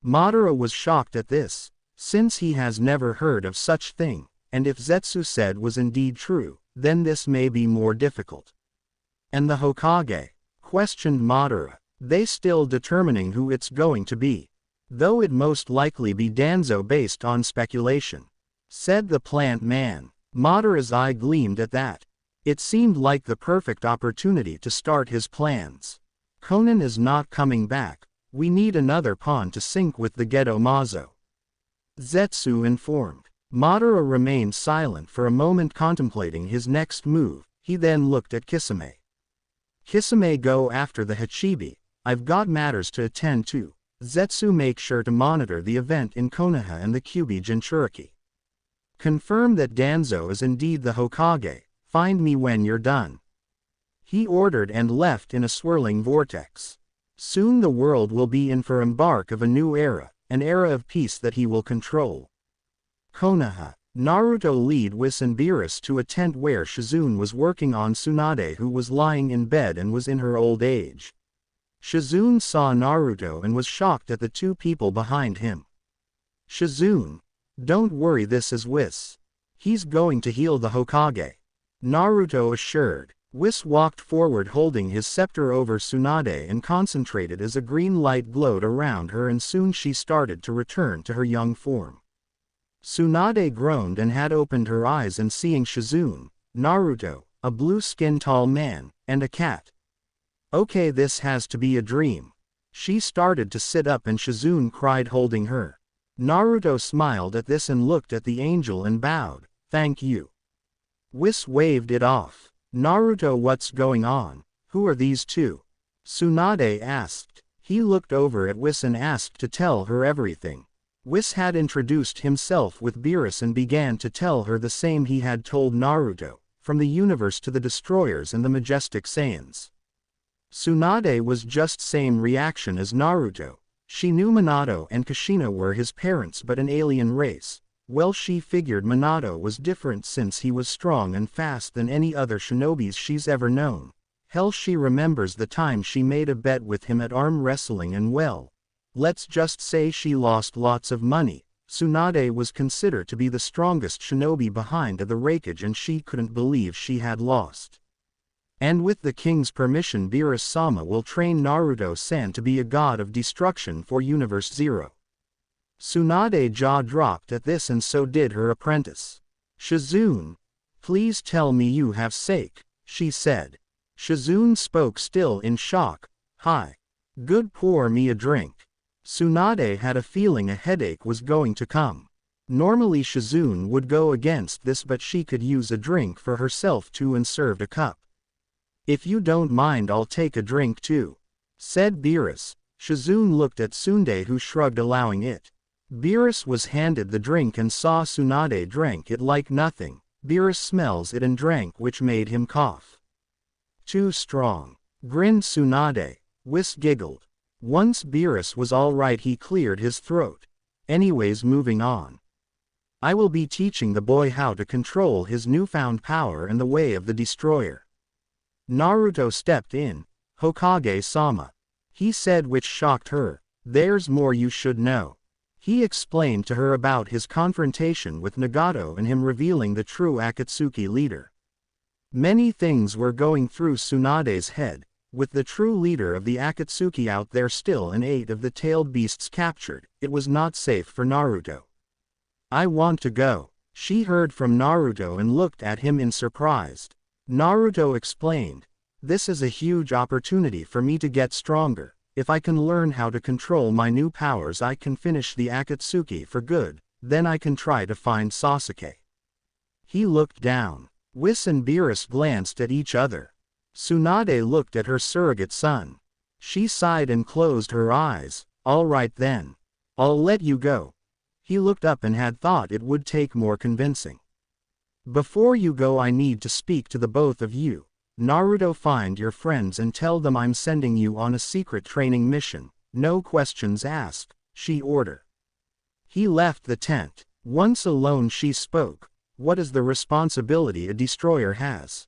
Madara was shocked at this, since he has never heard of such thing, and if Zetsu said was indeed true, then this may be more difficult. And the Hokage? Questioned Madara. They still determining who it's going to be. Though it most likely be Danzo based on speculation. Said the plant man. Madara's eye gleamed at that. It seemed like the perfect opportunity to start his plans. Konan is not coming back. We need another pawn to sync with the Gedo Mazo. Zetsu informed. Madara remained silent for a moment contemplating his next move. He then looked at Kisame. Kisame, go after the Hachibi. I've got matters to attend to. Zetsu, make sure to monitor the event in Konoha and the Kyuubi Jinchuriki. Confirm that Danzo is indeed the Hokage. Find me when you're done. He ordered and left in a swirling vortex. Soon the world will be in for embark of a new era, an era of peace that he will control. Konoha. Naruto lead Whis and Beerus to a tent where Shizune was working on Tsunade, who was lying in bed and was in her old age. Shizune saw Naruto and was shocked at the two people behind him. Shizune. Don't worry, this is Whis. He's going to heal the Hokage. Naruto assured. Whis walked forward holding his scepter over Tsunade and concentrated as a green light glowed around her, and soon she started to return to her young form. Tsunade groaned and had opened her eyes, and seeing Shizune, Naruto, a blue-skinned tall man, and a cat. Okay, this has to be a dream. She started to sit up and Shizune cried holding her. Naruto smiled at this and looked at the angel and bowed. Thank you. Whis waved it off. Naruto, what's going on? Who are these two? Tsunade asked. He looked over at Whis and asked to tell her everything. Whis had introduced himself with Beerus and began to tell her the same he had told Naruto, from the universe to the destroyers and the majestic Saiyans. Tsunade was just same reaction as Naruto. She knew Minato and Kushina were his parents but an alien race. Well, she figured Minato was different since he was strong and fast than any other shinobis she's ever known. Hell, she remembers the time she made a bet with him at arm wrestling and well, let's just say she lost lots of money. Tsunade was considered to be the strongest shinobi behind the Raikage and she couldn't believe she had lost. And with the king's permission, Beerus-sama will train Naruto-san to be a god of destruction for Universe Zero. Tsunade jaw dropped at this and so did her apprentice. Shizune, please tell me you have sake, she said. Shizune spoke still in shock. Hi. Good, pour me a drink. Tsunade had a feeling a headache was going to come. Normally Shizune would go against this, but she could use a drink for herself too and served a cup. If you don't mind, I'll take a drink too, said Beerus. Shizune looked at Tsunade, who shrugged, allowing it. Beerus was handed the drink and saw Tsunade drank it like nothing. Beerus smells it and drank, which made him cough. Too strong, grinned Tsunade. Whis giggled. Once Beerus was all right, he cleared his throat. Anyways, moving on. I will be teaching the boy how to control his newfound power and the way of the destroyer. Naruto stepped in. Hokage-sama, he said, which shocked her. There's more you should know. He explained to her about his confrontation with Nagato and him revealing the true Akatsuki leader. Many things were going through Tsunade's head. With the true leader of the Akatsuki out there still and 8 of the tailed beasts captured, it was not safe for Naruto. I want to go, she heard from Naruto and looked at him in surprise. Naruto explained, this is a huge opportunity for me to get stronger. If I can learn how to control my new powers, I can finish the Akatsuki for good, then I can try to find Sasuke. He looked down. Whis and Beerus glanced at each other. Tsunade looked at her surrogate son. She sighed and closed her eyes. All right then. I'll let you go. He looked up and had thought it would take more convincing. Before you go, I need to speak to the both of you. Naruto, find your friends and tell them I'm sending you on a secret training mission. No questions asked, she ordered. He left the tent. Once alone she spoke. What is the responsibility a destroyer has?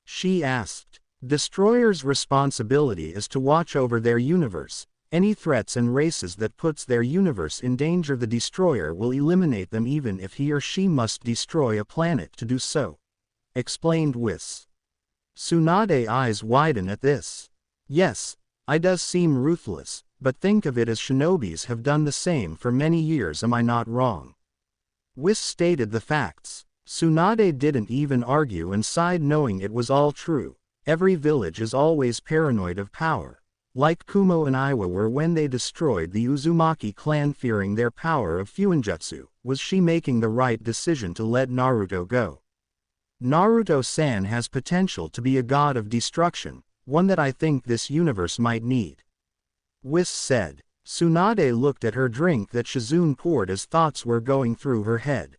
She asked. Destroyers' responsibility is to watch over their universe. Any threats and races that puts their universe in danger, the destroyer will eliminate them even if he or she must destroy a planet to do so, explained Whis. Tsunade's eyes widen at this. Yes, it does seem ruthless, but think of it as shinobis have done the same for many years, am I not wrong? Whis stated the facts. Tsunade didn't even argue and sighed, knowing it was all true. Every village is always paranoid of power. Like Kumo and Iwa were when they destroyed the Uzumaki clan, fearing their power of Fuinjutsu. Was she making the right decision to let Naruto go? Naruto-san has potential to be a god of destruction, one that I think this universe might need. Whis said. Tsunade looked at her drink that Shizune poured as thoughts were going through her head.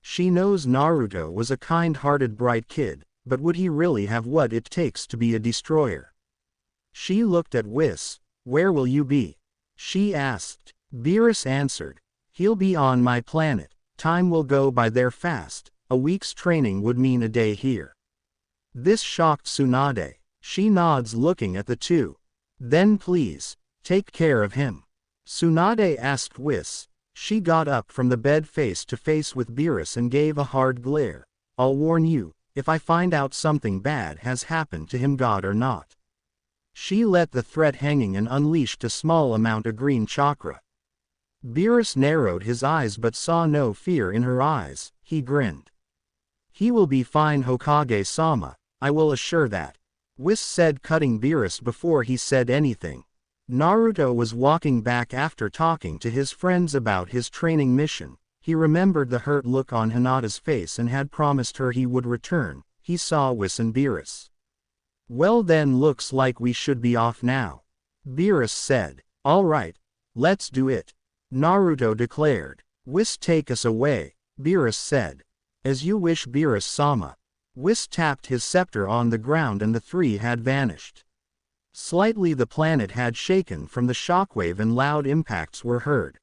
She knows Naruto was a kind-hearted bright kid, but would he really have what it takes to be a destroyer? She looked at Whis. Where will you be? She asked. Beerus answered. He'll be on my planet. Time will go by there fast. A week's training would mean a day here. This shocked Tsunade. She nods, looking at the two. Then please, take care of him. Tsunade asked Whis. She got up from the bed face to face with Beerus and gave a hard glare. I'll warn you, if I find out something bad has happened to him, god or not. She let the threat hanging and unleashed a small amount of green chakra. Beerus narrowed his eyes but saw no fear in her eyes. He grinned. He will be fine, Hokage-sama, I will assure that. Whis said, cutting Beerus before he said anything. Naruto was walking back after talking to his friends about his training mission. He remembered the hurt look on Hinata's face and had promised her he would return. He saw Whis and Beerus. Well then, looks like we should be off now. Beerus said. All right, let's do it. Naruto declared. Whis, take us away, Beerus said. As you wish, Beerus-sama. Whis tapped his scepter on the ground and the three had vanished. Slightly the planet had shaken from the shockwave and loud impacts were heard.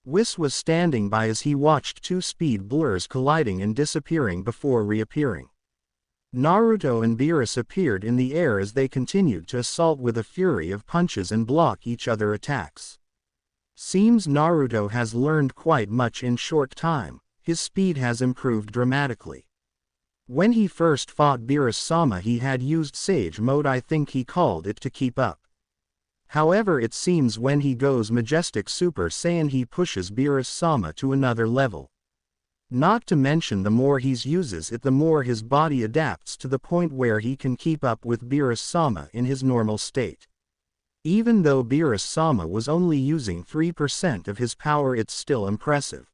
Whis was standing by as he watched two speed blurs colliding and disappearing before reappearing. Naruto and Beerus appeared in the air as they continued to assault with a fury of punches and block each other attacks. Seems Naruto has learned quite much in short time. His speed has improved dramatically. When he first fought Beerus-sama he had used Sage Mode, I think he called it, to keep up. However, it seems when he goes Majestic Super Saiyan he pushes Beerus-sama to another level. Not to mention the more he uses it the more his body adapts to the point where he can keep up with Beerus-sama in his normal state. Even though Beerus-sama was only using 3% of his power, it's still impressive.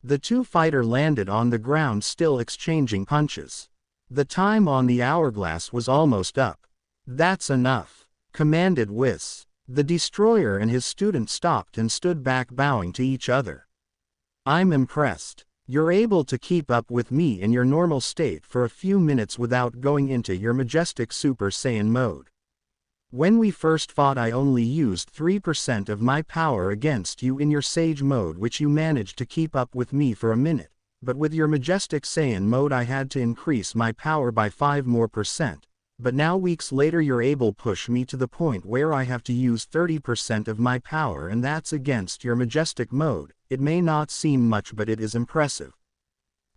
The two fighters landed on the ground, still exchanging punches. The time on the hourglass was almost up. That's enough, commanded Whis. The destroyer and his student stopped and stood back, bowing to each other. I'm impressed. You're able to keep up with me in your normal state for a few minutes without going into your Majestic Super Saiyan mode. When we first fought I only used 3% of my power against you in your Sage mode, which you managed to keep up with me for a minute, but with your Majestic Saiyan mode I had to increase my power by 5% more. But now weeks later you're able to push me to the point where I have to use 30% of my power, and that's against your Majestic mode. It may not seem much but it is impressive.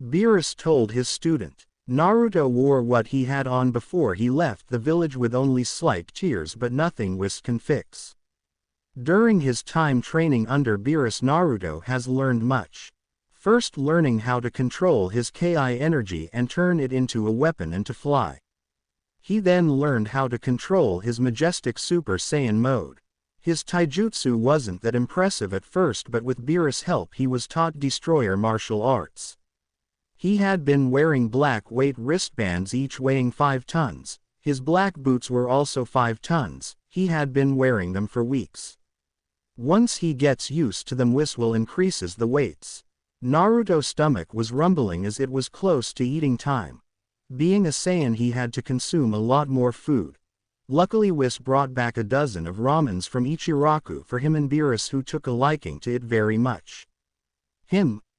Beerus told his student. Naruto wore what he had on before he left the village with only slight tears but nothing Whis can fix. During his time training under Beerus, Naruto has learned much. First, learning how to control his Ki energy and turn it into a weapon and to fly. He then learned how to control his Majestic Super Saiyan mode. His taijutsu wasn't that impressive at first, but with Beerus' help he was taught destroyer martial arts. He had been wearing black weight wristbands, each weighing 5 tons. His black boots were also 5 tons. He had been wearing them for weeks. Once he gets used to them, Whis will increases the weights. Naruto's stomach was rumbling as it was close to eating time. Being a Saiyan, he had to consume a lot more food. Luckily Whis brought back a dozen of ramens from Ichiraku for him and Beerus, who took a liking to it very much.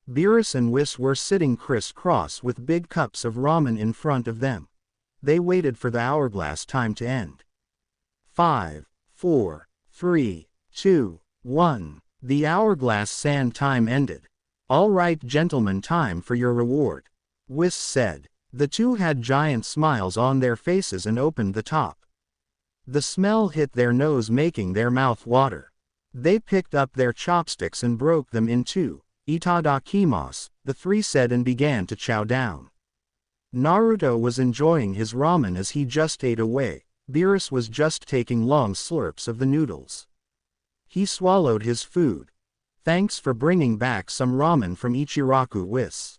Beerus and Whis were sitting criss-cross with big cups of ramen in front of them. They waited for the hourglass time to end. 5, 4, 3, 2, 1. The hourglass sand time ended. "All right gentlemen, time for your reward," Whis said. The two had giant smiles on their faces and opened the top. The smell hit their nose, making their mouth water. They picked up their chopsticks and broke them in two. "Itadakimasu," the three said, and began to chow down. Naruto was enjoying his ramen as he just ate away. Beerus was just taking long slurps of the noodles. He swallowed his food. "Thanks for bringing back some ramen from Ichiraku, Whis."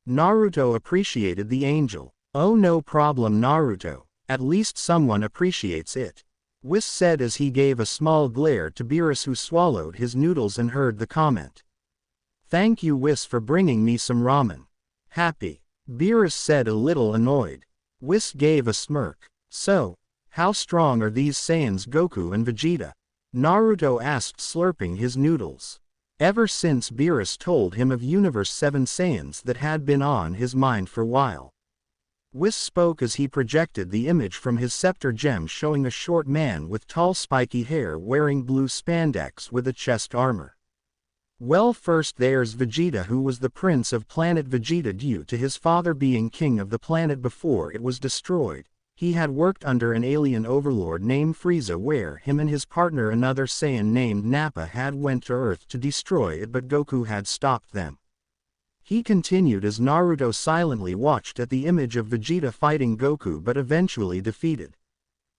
Naruto appreciated the angel. "Oh, no problem Naruto, at least someone appreciates it," Whis said as he gave a small glare to Beerus, who swallowed his noodles and heard the comment. "Thank you Whis for bringing me some ramen." "Happy," Beerus said, a little annoyed. Whis gave a smirk. "So, how strong are these Saiyans, Goku and Vegeta?" Naruto asked, slurping his noodles. Ever since Beerus told him of Universe 7 Saiyans that had been on his mind for a while. Whis spoke as he projected the image from his scepter gem, showing a short man with tall spiky hair wearing blue spandex with a chest armor. "Well, first there's Vegeta, who was the prince of planet Vegeta due to his father being king of the planet before it was destroyed. He had worked under an alien overlord named Frieza, where him and his partner, another Saiyan named Nappa, had went to Earth to destroy it, but Goku had stopped them." He continued as Naruto silently watched at the image of Vegeta fighting Goku, but eventually defeated.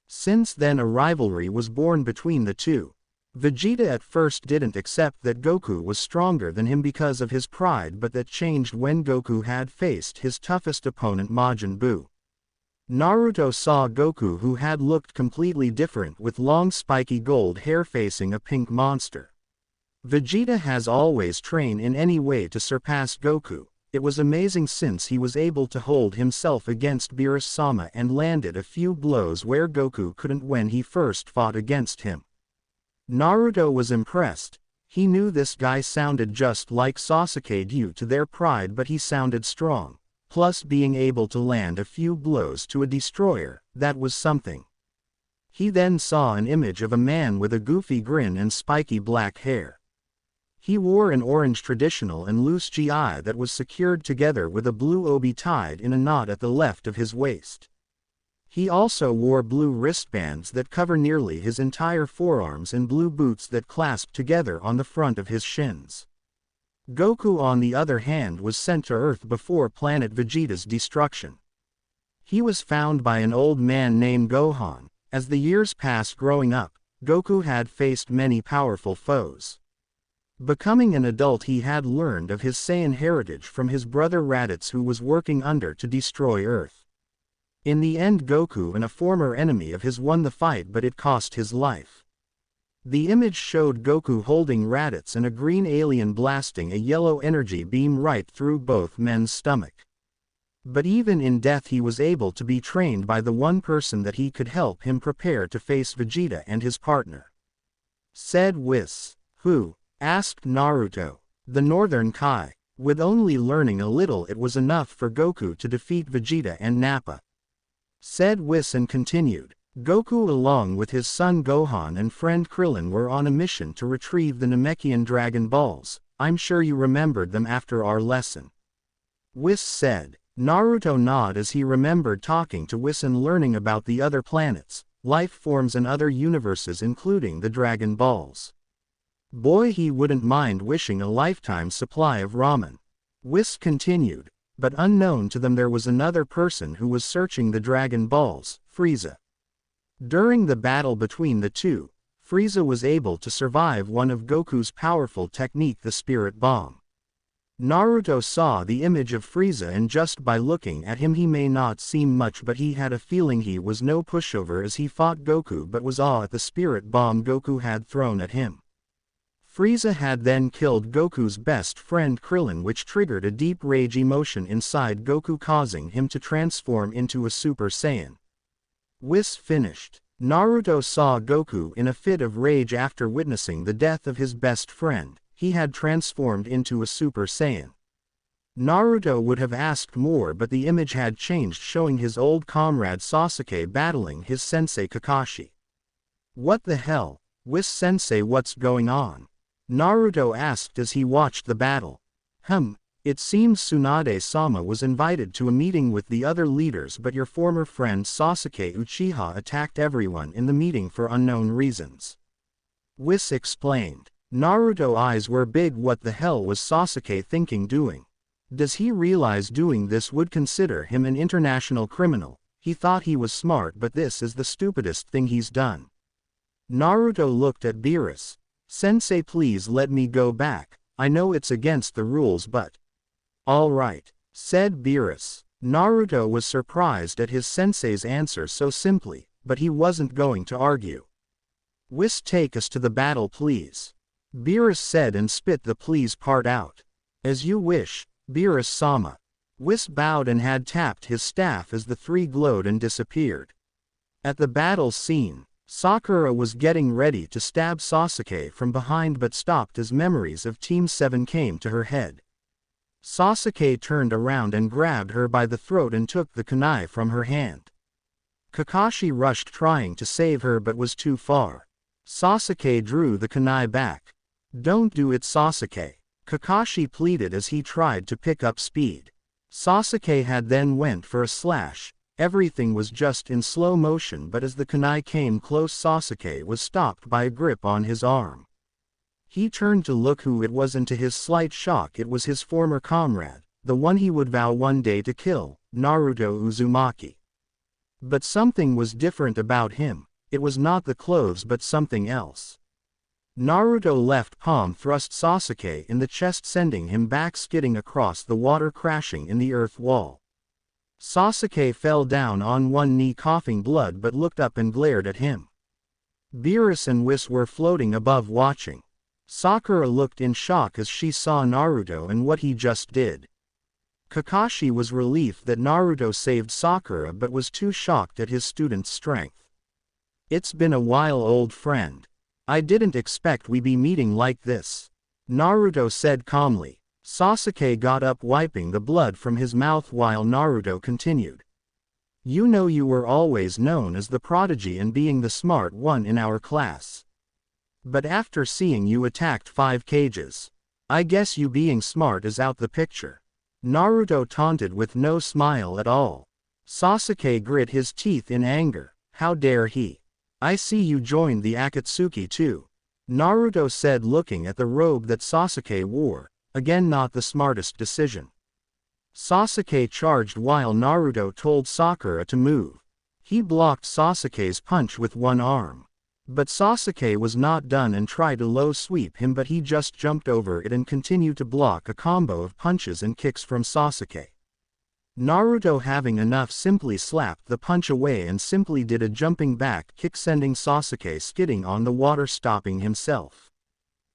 Since then a rivalry was born between the two. Vegeta at first didn't accept that Goku was stronger than him because of his pride, but that changed when Goku had faced his toughest opponent, Majin Buu. Naruto saw Goku, who had looked completely different with long spiky gold hair, facing a pink monster. Vegeta has always trained in any way to surpass Goku. It was amazing since he was able to hold himself against Beerus-sama and landed a few blows where Goku couldn't when he first fought against him. Naruto was impressed. He knew this guy sounded just like Sasuke due to their pride, but he sounded strong. Plus, being able to land a few blows to a destroyer, that was something. He then saw an image of a man with a goofy grin and spiky black hair. He wore an orange traditional and loose gi that was secured together with a blue obi tied in a knot at the left of his waist. He also wore blue wristbands that cover nearly his entire forearms and blue boots that clasp together on the front of his shins. Goku, on the other hand, was sent to Earth before planet Vegeta's destruction. He was found by an old man named Gohan. As the years passed growing up, Goku had faced many powerful foes. Becoming an adult, he had learned of his Saiyan heritage from his brother Raditz, who was working under to destroy Earth. In the end, Goku and a former enemy of his won the fight, but it cost his life. The image showed Goku holding Raditz and a green alien blasting a yellow energy beam right through both men's stomach. But even in death he was able to be trained by the one person that he could help him prepare to face Vegeta and his partner. Said Whis. "Who?" asked Naruto. "The Northern Kai." With only learning a little, it was enough for Goku to defeat Vegeta and Nappa. Said Whis, and continued. Goku, along with his son Gohan and friend Krillin, were on a mission to retrieve the Namekian Dragon Balls. I'm sure you remembered them after our lesson. Whis said. Naruto nodded as he remembered talking to Whis and learning about the other planets, life forms and other universes, including the Dragon Balls. Boy, he wouldn't mind wishing a lifetime supply of ramen. Whis continued. But unknown to them there was another person who was searching the Dragon Balls, Frieza. During the battle between the two, Frieza was able to survive one of Goku's powerful technique, the Spirit Bomb. Naruto saw the image of Frieza, and just by looking at him he may not seem much, but he had a feeling he was no pushover as he fought Goku, but was awe at the Spirit Bomb Goku had thrown at him. Frieza had then killed Goku's best friend Krillin, which triggered a deep rage emotion inside Goku, causing him to transform into a Super Saiyan. Whis finished. Naruto saw Goku in a fit of rage after witnessing the death of his best friend. He had transformed into a Super Saiyan. Naruto would have asked more, but the image had changed, showing his old comrade Sasuke battling his sensei Kakashi. What the hell? Whis-sensei, what's going on? Naruto asked as he watched the battle. It seems Tsunade-sama was invited to a meeting with the other leaders, but your former friend Sasuke Uchiha attacked everyone in the meeting for unknown reasons. Whis explained. Naruto's eyes were big. What the hell was Sasuke thinking doing? Does he realize doing this would consider him an international criminal? He thought he was smart, but this is the stupidest thing he's done. Naruto looked at Beerus. Sensei, please let me go back. I know it's against the rules, but... All right, said Beerus. Naruto was surprised at his sensei's answer so simply, but he wasn't going to argue. Whis, take us to the battle, please. Beerus said and spit the please part out. As you wish, Beerus-sama. Whis bowed and had tapped his staff as the three glowed and disappeared. At the battle scene, Sakura was getting ready to stab Sasuke from behind but stopped as memories of Team 7 came to her head. Sasuke turned around and grabbed her by the throat and took the kunai from her hand. Kakashi rushed trying to save her but was too far. Sasuke drew the kunai back. Don't do it, Sasuke. Kakashi pleaded as he tried to pick up speed. Sasuke had then went for a slash. Everything was just in slow motion, but as the kunai came close, Sasuke was stopped by a grip on his arm. He turned to look who it was, and to his slight shock it was his former comrade, the one he would vow one day to kill, Naruto Uzumaki. But something was different about him. It was not the clothes but something else. Naruto left palm thrust Sasuke in the chest, sending him back skidding across the water, crashing in the earth wall. Sasuke fell down on one knee coughing blood but looked up and glared at him. Beerus and Whis were floating above watching. Sakura looked in shock as she saw Naruto and what he just did. Kakashi was relieved that Naruto saved Sakura but was too shocked at his student's strength. It's been a while, old friend. I didn't expect we'd be meeting like this, Naruto said calmly. Sasuke got up, wiping the blood from his mouth while Naruto continued. You know, you were always known as the prodigy and being the smart one in our class. But after seeing you attacked 5 cages, I guess you being smart is out the picture. Naruto taunted with no smile at all. Sasuke grit his teeth in anger. How dare he? I see you joined the Akatsuki too, Naruto said, looking at the robe that Sasuke wore. Again, not the smartest decision. Sasuke charged while Naruto told Sakura to move. He blocked Sasuke's punch with one arm. But Sasuke was not done and tried to low sweep him, but he just jumped over it and continued to block a combo of punches and kicks from Sasuke. Naruto, having enough, simply slapped the punch away and simply did a jumping back kick, sending Sasuke skidding on the water, stopping himself.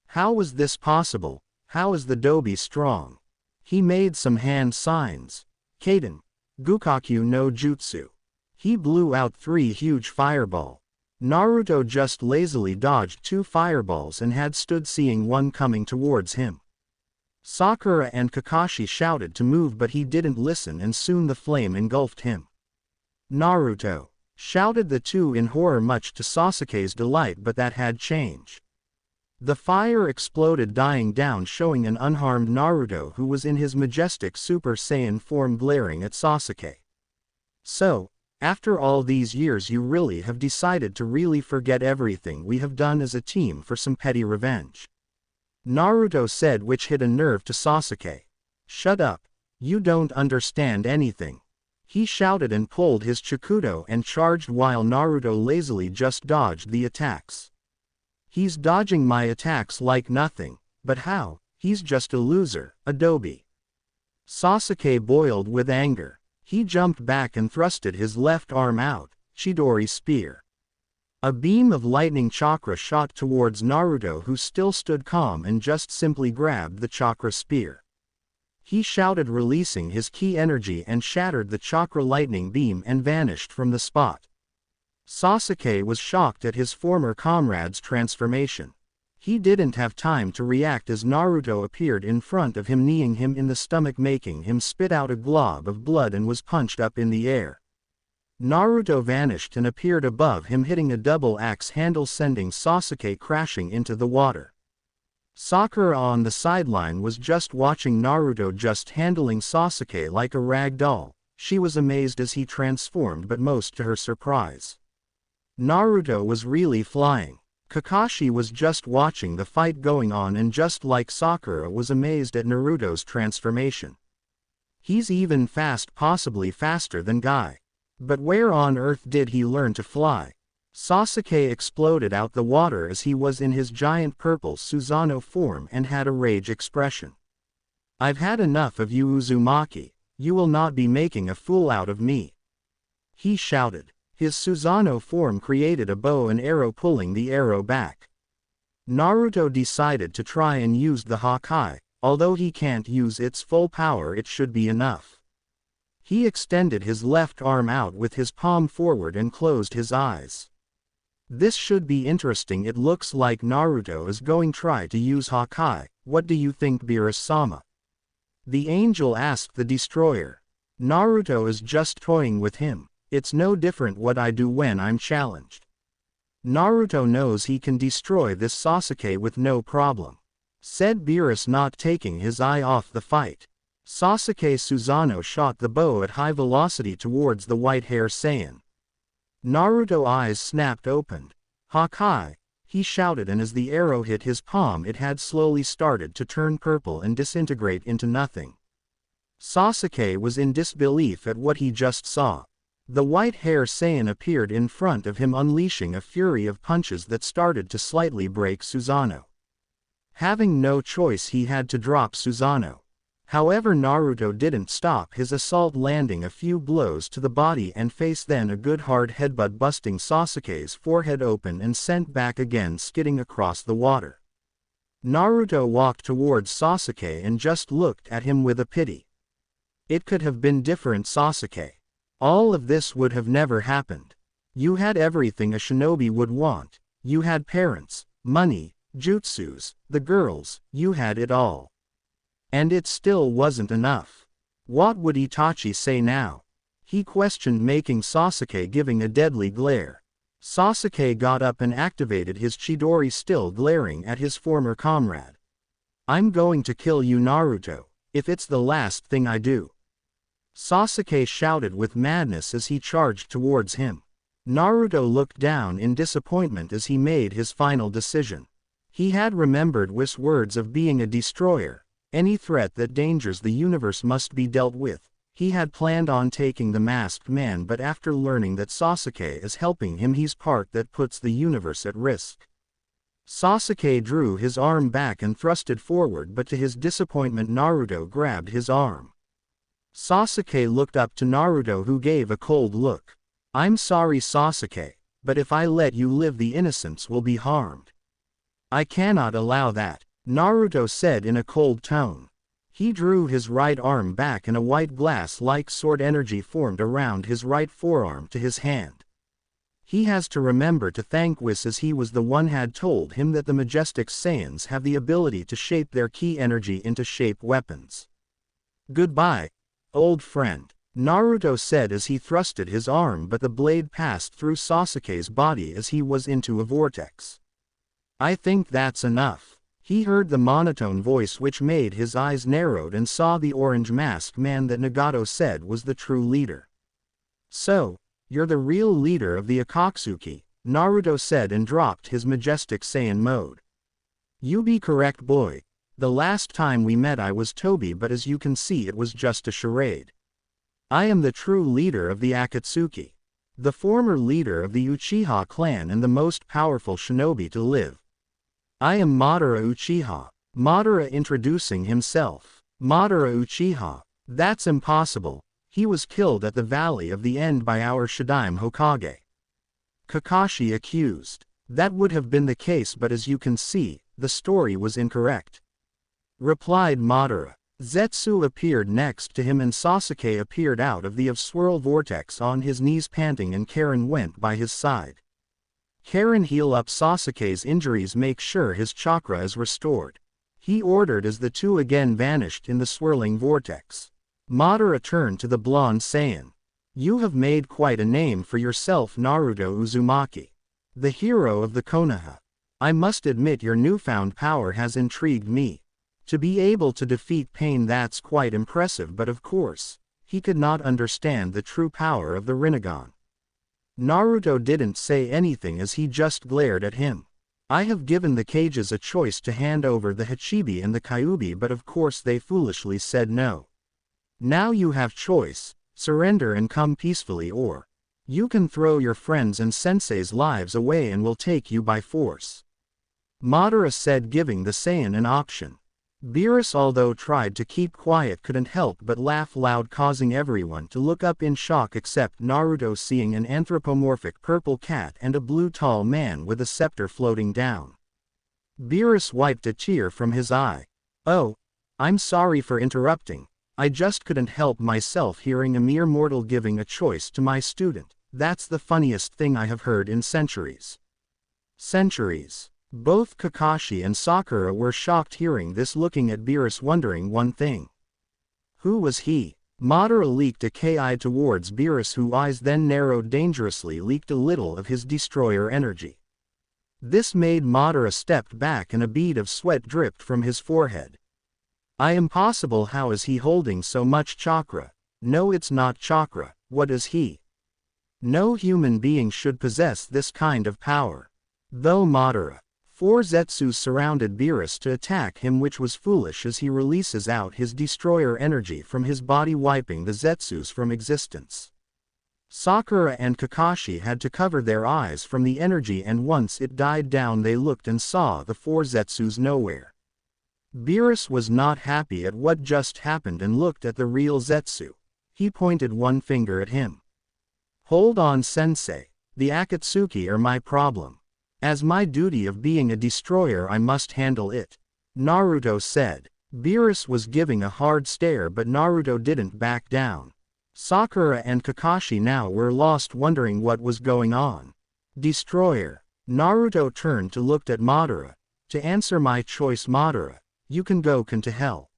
How was this possible? How is the Dobi strong? He made some hand signs. Kaden. Gukakyu no Jutsu. He blew out 3 huge fireball. Naruto just lazily dodged 2 fireballs and had stood seeing one coming towards him. Sakura and Kakashi shouted to move, but he didn't listen and soon the flame engulfed him. Naruto, shouted the two in horror, much to Sasuke's delight, but that had changed. The fire exploded, dying down, showing an unharmed Naruto who was in his majestic Super Saiyan form glaring at Sasuke. So, after all these years you really have decided to really forget everything we have done as a team for some petty revenge? Naruto said, which hit a nerve to Sasuke. Shut up. You don't understand anything. He shouted and pulled his Chikudo and charged while Naruto lazily just dodged the attacks. He's dodging my attacks like nothing, but how? He's just a loser, Adobe. Sasuke boiled with anger. He jumped back and thrusted his left arm out, Chidori spear. A beam of lightning chakra shot towards Naruto, who still stood calm and just simply grabbed the chakra spear. He shouted, releasing his ki energy, and shattered the chakra lightning beam and vanished from the spot. Sasuke was shocked at his former comrade's transformation. He didn't have time to react as Naruto appeared in front of him, kneeing him in the stomach, making him spit out a glob of blood, and was punched up in the air. Naruto vanished and appeared above him, hitting a double axe handle, sending Sasuke crashing into the water. Sakura on the sideline was just watching Naruto just handling Sasuke like a rag doll. She was amazed as he transformed, but most to her surprise, Naruto was really flying. Kakashi was just watching the fight going on, and just like Sakura was amazed at Naruto's transformation. He's even fast, possibly faster than Guy. But where on earth did he learn to fly? Sasuke exploded out the water as he was in his giant purple Susanoo form and had a rage expression. "I've had enough of you, Uzumaki. You will not be making a fool out of me," he shouted. His Susanoo form created a bow and arrow, pulling the arrow back. Naruto decided to try and use the Hokage. Although he can't use its full power, it should be enough. He extended his left arm out with his palm forward and closed his eyes. This should be interesting. It looks like Naruto is going to try to use Hokage. What do you think, Beerus-sama? The angel asked the destroyer. Naruto is just toying with him. It's no different what I do when I'm challenged. Naruto knows he can destroy this Sasuke with no problem, said Beerus, not taking his eye off the fight. Sasuke Susanoo shot the bow at high velocity towards the white-haired Saiyan. Naruto's eyes snapped open. "Hokage!" he shouted, and as the arrow hit his palm, it had slowly started to turn purple and disintegrate into nothing. Sasuke was in disbelief at what he just saw. The white-haired Saiyan appeared in front of him, unleashing a fury of punches that started to slightly break Susanoo. Having no choice, he had to drop Susanoo. However, Naruto didn't stop his assault, landing a few blows to the body and face, then a good hard headbutt, busting Sasuke's forehead open and sent back again, skidding across the water. Naruto walked towards Sasuke and just looked at him with a pity. It could have been different, Sasuke. All of this would have never happened. You had everything a shinobi would want. You had parents, money, jutsus, the girls, you had it all. And it still wasn't enough. What would Itachi say now? He questioned, making Sasuke giving a deadly glare. Sasuke got up and activated his Chidori, still glaring at his former comrade. "I'm going to kill you, Naruto, if it's the last thing I do," Sasuke shouted with madness as he charged towards him. Naruto looked down in disappointment as he made his final decision. He had remembered Whis' words of being a destroyer. Any threat that dangers the universe must be dealt with. He had planned on taking the masked man, but after learning that Sasuke is helping him, he's part that puts the universe at risk. Sasuke drew his arm back and thrusted forward, but to his disappointment, Naruto grabbed his arm. Sasuke looked up to Naruto, who gave a cold look. "I'm sorry, Sasuke, but if I let you live, the innocents will be harmed. I cannot allow that," Naruto said in a cold tone. He drew his right arm back and a white glass-like sword energy formed around his right forearm to his hand. He has to remember to thank Whis, as he was the one had told him that the majestic Saiyans have the ability to shape their ki energy into shape weapons. "Goodbye, old friend," Naruto said as he thrusted his arm, but the blade passed through Sasuke's body as he was into a vortex. "I think that's enough." He heard the monotone voice, which made his eyes narrowed, and saw the orange masked man that Nagato said was the true leader. "So, you're the real leader of the Akatsuki," Naruto said, and dropped his majestic Saiyan mode. "You be correct, boy. The last time we met I was Toby, but as you can see, it was just a charade. I am the true leader of the Akatsuki, the former leader of the Uchiha clan and the most powerful shinobi to live. I am Madara Uchiha." Madara introducing himself. "Madara Uchiha? That's impossible. He was killed at the Valley of the End by our Shadaime Hokage." Kakashi accused. That would have been the case, but as you can see, the story was incorrect, replied Madara. Zetsu appeared next to him and Sasuke appeared out of the swirl vortex on his knees panting, and Karen went by his side. Karen, heal up Sasuke's injuries, make sure his chakra is restored, he ordered as the two again vanished in the swirling vortex. Madara turned to the blonde Saiyan. You have made quite a name for yourself, Naruto Uzumaki, the hero of the Konoha. I must admit your newfound power has intrigued me. To be able to defeat pain, that's quite impressive, but of course, he could not understand the true power of the Rinnegan. Naruto didn't say anything as he just glared at him. I have given the Kages a choice to hand over the Hachibi and the Kyuubi, but of course they foolishly said no. Now you have choice, surrender and come peacefully, or you can throw your friends and sensei's lives away and we'll take you by force, Madara said, giving the Saiyan an option. Beerus, although tried to keep quiet, couldn't help but laugh loud, causing everyone to look up in shock except Naruto, seeing an anthropomorphic purple cat and a blue tall man with a scepter floating down. Beerus wiped a tear from his eye. Oh, I'm sorry for interrupting. I just couldn't help myself hearing a mere mortal giving a choice to my student. That's the funniest thing I have heard in centuries. Centuries. Both Kakashi and Sakura were shocked hearing this, looking at Beerus wondering one thing. Who was he? Madara leaked a Ki towards Beerus, whose eyes then narrowed dangerously, leaked a little of his destroyer energy. This made Madara step back and a bead of sweat dripped from his forehead. I am possible, how is he holding so much chakra? No, it's not chakra, what is he? No human being should possess this kind of power. Though Madara. Four Zetsus surrounded Beerus to attack him, which was foolish as he releases out his destroyer energy from his body, wiping the Zetsus from existence. Sakura and Kakashi had to cover their eyes from the energy, and once it died down they looked and saw the four Zetsus nowhere. Beerus was not happy at what just happened and looked at the real Zetsu. He pointed one finger at him. Hold on, sensei, the Akatsuki are my problem. As my duty of being a destroyer I must handle it, Naruto said. Beerus was giving a hard stare, but Naruto didn't back down. Sakura and Kakashi now were lost, wondering what was going on. Destroyer. Naruto turned to look at Madara. To answer my choice, Madara, you can go to hell.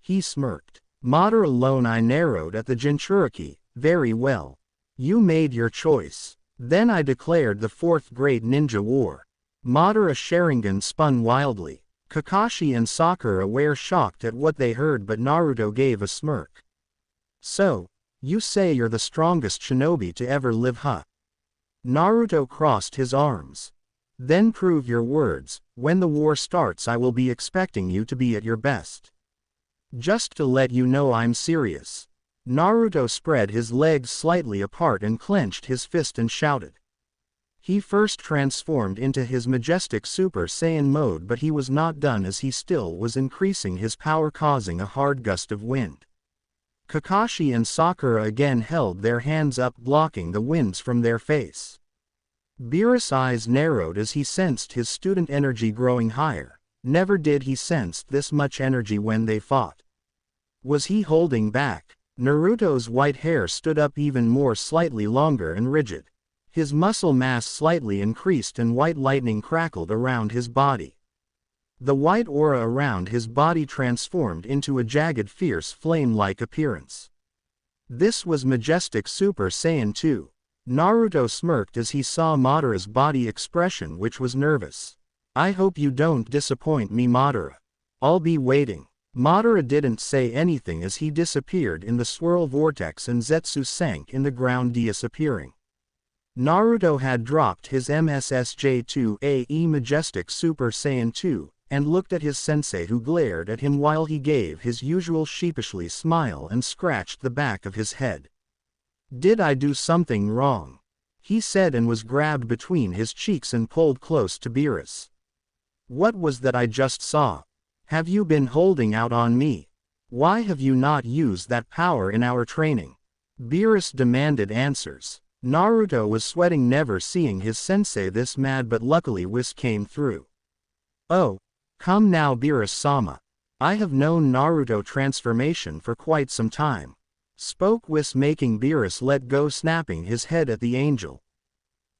He smirked. Madara alone I narrowed at the Jinchuriki. Very well. You made your choice. Then I declared the fourth great ninja war. Madara Sharingan spun wildly. Kakashi and Sakura were shocked at what they heard, but Naruto gave a smirk. So, you say you're the strongest shinobi to ever live, huh? Naruto crossed his arms. Then prove your words. When the war starts I will be expecting you to be at your best. Just to let you know I'm serious. Naruto spread his legs slightly apart and clenched his fist and shouted. He first transformed into his majestic Super Saiyan mode, but he was not done as he still was increasing his power, causing a hard gust of wind. Kakashi and Sakura again held their hands up, blocking the winds from their face. Beerus' eyes narrowed as he sensed his student energy growing higher. Never did he sense this much energy when they fought. Was he holding back? Naruto's white hair stood up even more, slightly longer and rigid. His muscle mass slightly increased and white lightning crackled around his body. The white aura around his body transformed into a jagged, fierce flame-like appearance. This was majestic Super Saiyan 2. Naruto smirked as he saw Madara's body expression, which was nervous. I hope you don't disappoint me, Madara. I'll be waiting. Madara didn't say anything as he disappeared in the swirl vortex and Zetsu sank in the ground, disappearing. Naruto had dropped his MSSJ2AE majestic Super Saiyan 2, and looked at his sensei, who glared at him while he gave his usual sheepishly smile and scratched the back of his head. Did I do something wrong? He said, and was grabbed between his cheeks and pulled close to Beerus. What was that I just saw? Have you been holding out on me? Why have you not used that power in our training? Beerus demanded answers. Naruto was sweating never seeing his sensei this mad, but luckily Whis came through. "Oh, come now Beerus-sama. I have known Naruto transformation for quite some time," spoke Whis, making Beerus let go, snapping his head at the angel.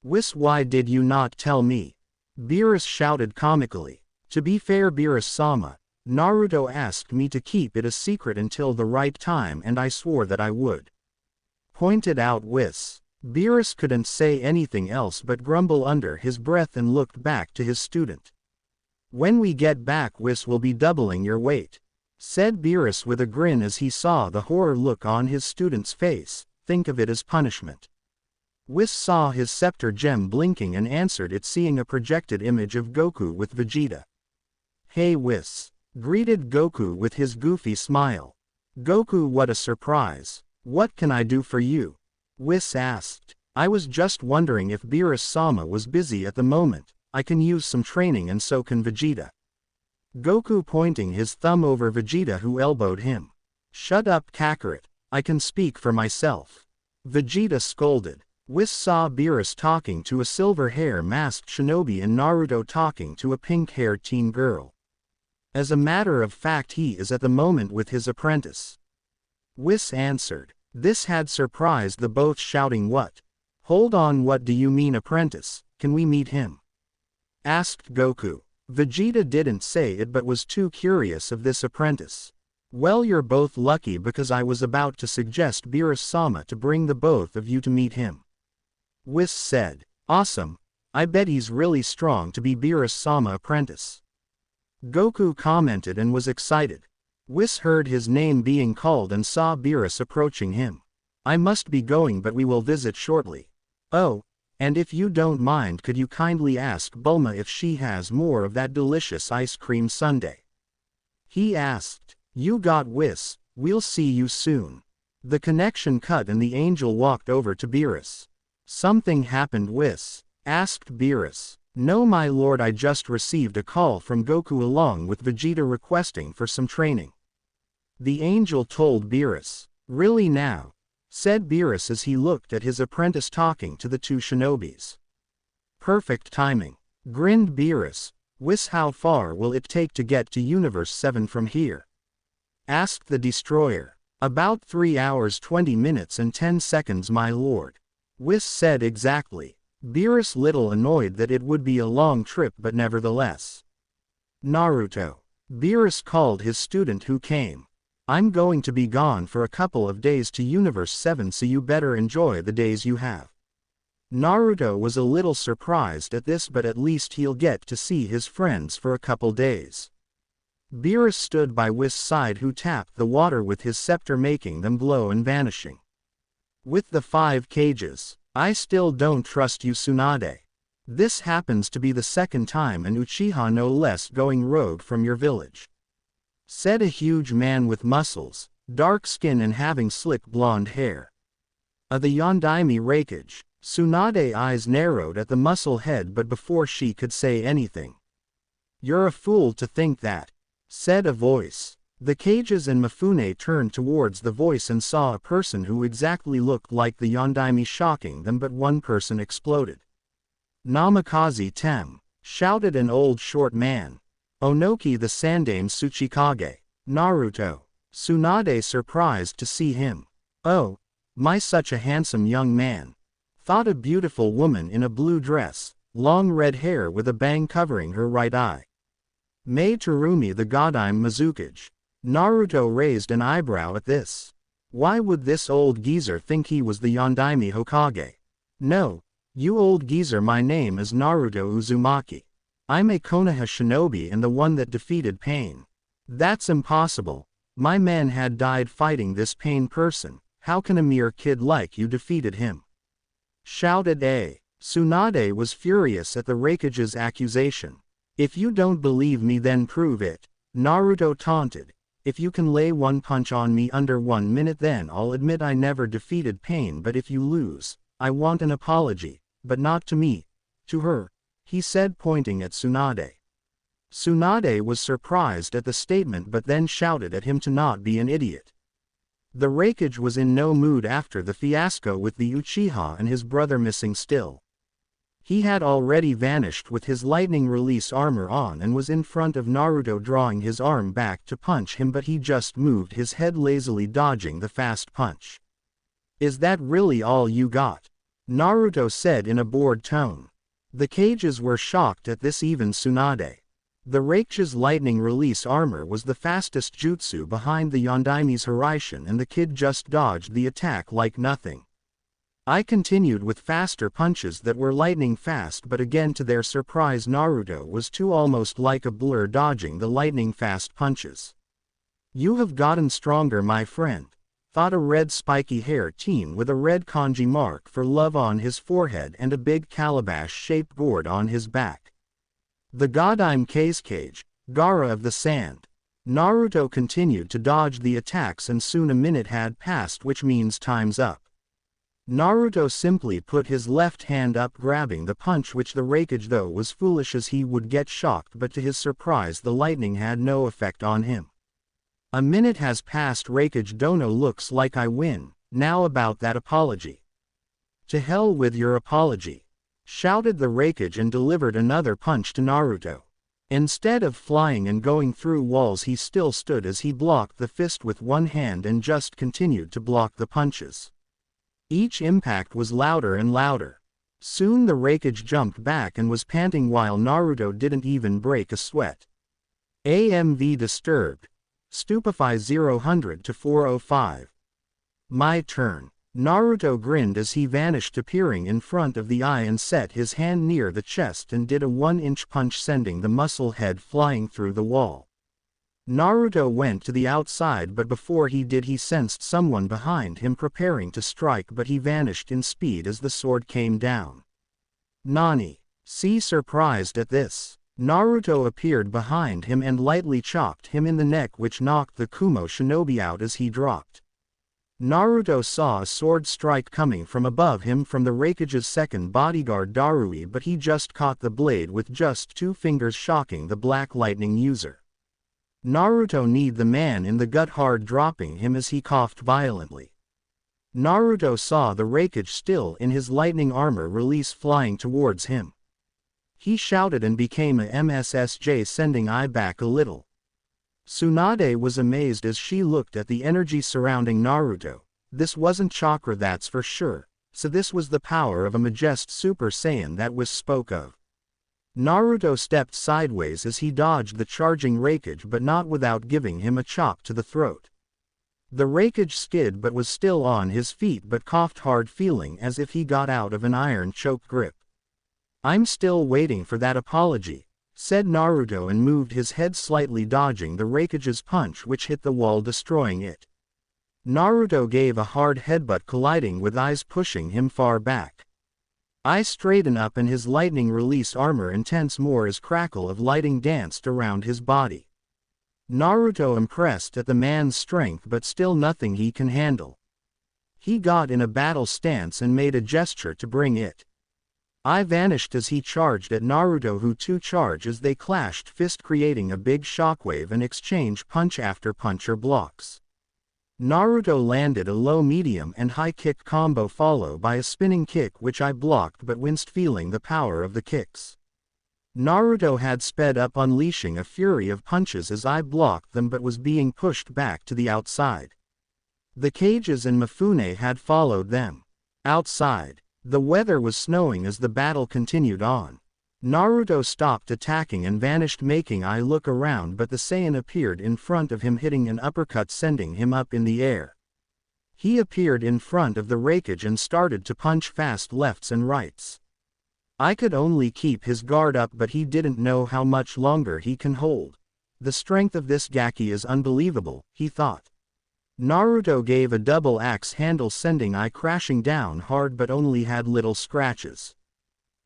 "Whis, why did you not tell me?" Beerus shouted comically. "To be fair Beerus-sama, Naruto asked me to keep it a secret until the right time and I swore that I would," pointed out Whis. Beerus couldn't say anything else but grumble under his breath and looked back to his student. "When we get back Whis will be doubling your weight," said Beerus with a grin as he saw the horror look on his student's face. "Think of it as punishment." Whis saw his scepter gem blinking and answered it, seeing a projected image of Goku with Vegeta. "Hey Whis," greeted Goku with his goofy smile. "Goku, what a surprise. What can I do for you?" Whis asked. "I was just wondering if Beerus-sama was busy at the moment. I can use some training and so can Vegeta." Goku pointing his thumb over Vegeta, who elbowed him. "Shut up Kakarot, I can speak for myself," Vegeta scolded. Whis saw Beerus talking to a silver-hair masked shinobi and Naruto talking to a pink-haired teen girl. "As a matter of fact he is at the moment with his apprentice," Whis answered. This had surprised the both, shouting, "What? Hold on, what do you mean apprentice? Can we meet him?" asked Goku. Vegeta didn't say it but was too curious of this apprentice. "Well, you're both lucky because I was about to suggest Beerus-sama to bring the both of you to meet him," Whis said. "Awesome. I bet he's really strong to be Beerus-sama apprentice," Goku commented and was excited. Whis heard his name being called and saw Beerus approaching him. "I must be going, but we will visit shortly. Oh, and if you don't mind, could you kindly ask Bulma if she has more of that delicious ice cream sundae?" he asked. "You got Whis, we'll see you soon." The connection cut and the angel walked over to Beerus. "Something happened Whis?" asked Beerus. "No my lord, I just received a call from Goku along with Vegeta requesting for some training," the angel told Beerus. "Really now?" said Beerus as he looked at his apprentice talking to the two shinobis. "Perfect timing," grinned Beerus. "Whis, how far will it take to get to Universe 7 from here?" asked the destroyer. "About 3 hours 20 minutes and 10 seconds my lord," Whis said. "Exactly." Beerus little annoyed that it would be a long trip, but nevertheless. "Naruto," Beerus called his student who came. "I'm going to be gone for a couple of days to Universe 7, so you better enjoy the days you have." Naruto was a little surprised at this, but at least he'll get to see his friends for a couple days. Beerus stood by Whis' side, who tapped the water with his scepter, making them glow and vanishing. "With the 5 cages, I still don't trust you Tsunade. This happens to be the second time an Uchiha no less going rogue from your village," said a huge man with muscles, dark skin and having slick blonde hair. The Yondaime Raikage. Tsunade eyes narrowed at the muscle head, but before she could say anything. "You're a fool to think that," said a voice. The cages and Mifune turned towards the voice and saw a person who exactly looked like the Yondaime, shocking them, but one person exploded. "Namikaze Tem," shouted an old short man. "Onoki the Sandame Tsuchikage." Naruto. Tsunade surprised to see him. "Oh, my, such a handsome young man," thought a beautiful woman in a blue dress, long red hair with a bang covering her right eye. "Mei Terumi the Godime Mizukage." Naruto raised an eyebrow at this. Why would this old geezer think he was the Yondaime Hokage? "No, you old geezer, my name is Naruto Uzumaki. I'm a Konoha shinobi and the one that defeated Pain." "That's impossible. My man had died fighting this Pain person. How can a mere kid like you defeated him?" shouted A. Tsunade was furious at the Raikage's accusation. "If you don't believe me, then prove it," Naruto taunted. "If you can lay one punch on me under 1 minute, then I'll admit I never defeated Pain, but if you lose, I want an apology, but not to me, to her," he said, pointing at Tsunade. Tsunade was surprised at the statement, but then shouted at him to not be an idiot. The Raikage was in no mood after the fiasco with the Uchiha and his brother missing still. He had already vanished with his lightning release armor on and was in front of Naruto drawing his arm back to punch him, but he just moved his head lazily dodging the fast punch. "Is that really all you got?" Naruto said in a bored tone. The Kages were shocked at this, even Tsunade. The Raikage's lightning release armor was the fastest jutsu behind the Yondaime's Hiraishin, and the kid just dodged the attack like nothing. I continued with faster punches that were lightning fast, but again to their surprise Naruto was too almost like a blur dodging the lightning fast punches. "You have gotten stronger, my friend," thought a red spiky hair teen with a red kanji mark for love on his forehead and a big calabash-shaped gourd on his back. "The Godime Kage, Gaara of the Sand." Naruto continued to dodge the attacks, and soon a minute had passed, which means time's up. Naruto simply put his left hand up, grabbing the punch, which the Raikage though was foolish as he would get shocked, but to his surprise the lightning had no effect on him. "A minute has passed, Raikage Dono, looks like I win. Now about that apology." "To hell with your apology," shouted the Raikage and delivered another punch to Naruto. Instead of flying and going through walls, he still stood as he blocked the fist with one hand and just continued to block the punches. Each impact was louder and louder. Soon the Raikage jumped back and was panting while Naruto didn't even break a sweat. AMV disturbed. Stupefy 0 to 405. "My turn." Naruto grinned as he vanished, appearing in front of the eye, and set his hand near the chest and did a 1-inch punch, sending the muscle head flying through the wall. Naruto went to the outside, but before he did he sensed someone behind him preparing to strike, but he vanished in speed as the sword came down. "Nani?" See, surprised at this, Naruto appeared behind him and lightly chopped him in the neck, which knocked the Kumo shinobi out as he dropped. Naruto saw a sword strike coming from above him from the Raikage's second bodyguard Darui, but he just caught the blade with just 2 fingers, shocking the Black Lightning user. Naruto kneed the man in the gut hard, dropping him as he coughed violently. Naruto saw the Raikage still in his lightning armor release flying towards him. He shouted and became a MSSJ, sending I back a little. Tsunade was amazed as she looked at the energy surrounding Naruto. This wasn't chakra, that's for sure, so this was the power of a Majest Super Saiyan that was spoke of. Naruto stepped sideways as he dodged the charging Raikage, but not without giving him a chop to the throat. The Raikage skid but was still on his feet, but coughed hard, feeling as if he got out of an iron choke grip. "I'm still waiting for that apology," said Naruto, and moved his head slightly, dodging the Raikage's punch, which hit the wall, destroying it. Naruto gave a hard headbutt, colliding with eyes, pushing him far back. I straightened up and his lightning release armor intense more as crackle of lighting danced around his body. Naruto impressed at the man's strength, but still nothing he can handle. He got in a battle stance and made a gesture to bring it. I vanished as he charged at Naruto, who too charged as they clashed fist, creating a big shockwave and exchanged punch after punch or blocks. Naruto landed a low, medium and high kick combo followed by a spinning kick, which I blocked but winced, feeling the power of the kicks. Naruto had sped up, unleashing a fury of punches as I blocked them, but was being pushed back to the outside. The Kages and Mifune had followed them. Outside, the weather was snowing as the battle continued on. Naruto stopped attacking and vanished, making I look around, but the Saiyan appeared in front of him, hitting an uppercut, sending him up in the air. He appeared in front of the Raikage and started to punch fast lefts and rights. I could only keep his guard up, but he didn't know how much longer he can hold. The strength of this Gaki is unbelievable, he thought. Naruto gave a double axe handle, sending I crashing down hard, but only had little scratches.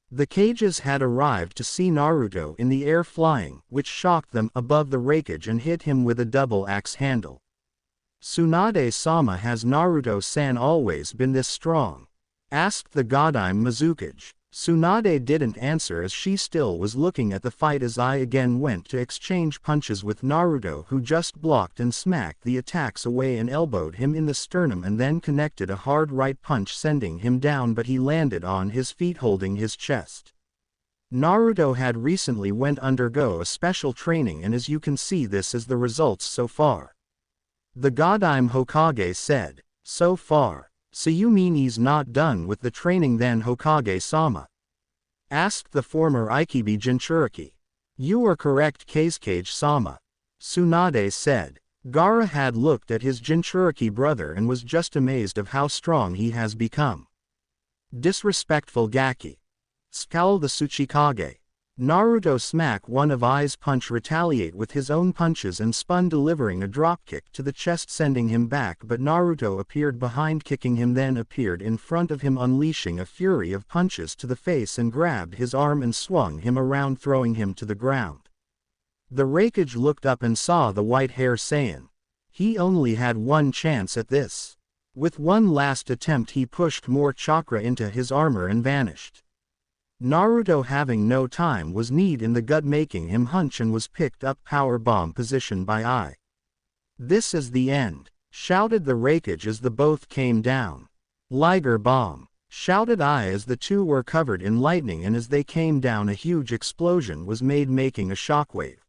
The Kages had arrived to see Naruto in the air flying, which shocked them above the Raikage and hit him with a double axe handle. "Tsunade-sama, has Naruto-san always been this strong?" asked the Godime Mizukage. Tsunade didn't answer as she still was looking at the fight as I again went to exchange punches with Naruto, who just blocked and smacked the attacks away and elbowed him in the sternum and then connected a hard right punch sending him down, but he landed on his feet holding his chest. Naruto had recently went undergo a special training, and as you can see, this is the results so far. The Godime Hokage said, "So far. So you mean he's not done with the training then, Hokage-sama?" asked the former Ikibi Jinchuriki. "You are correct, Kazekage-sama," Tsunade said. Gaara had looked at his Jinchuriki brother and was just amazed of how strong he has become. Disrespectful Gaki, scowled the Tsuchikage. Naruto smacked one of Ai's punch retaliate with his own punches and spun, delivering a dropkick to the chest sending him back, but Naruto appeared behind, kicking him, then appeared in front of him unleashing a fury of punches to the face and grabbed his arm and swung him around, throwing him to the ground. The Raikage looked up and saw the white-hair Saiyan. He only had one chance at this. With one last attempt he pushed more chakra into his armor and vanished. Naruto, having no time, was kneed in the gut, making him hunch, and was picked up power bomb position by Ai. "This is the end," shouted the Raikage as the both came down. "Liger bomb," shouted Ai as the two were covered in lightning, and as they came down a huge explosion was made, making a shockwave.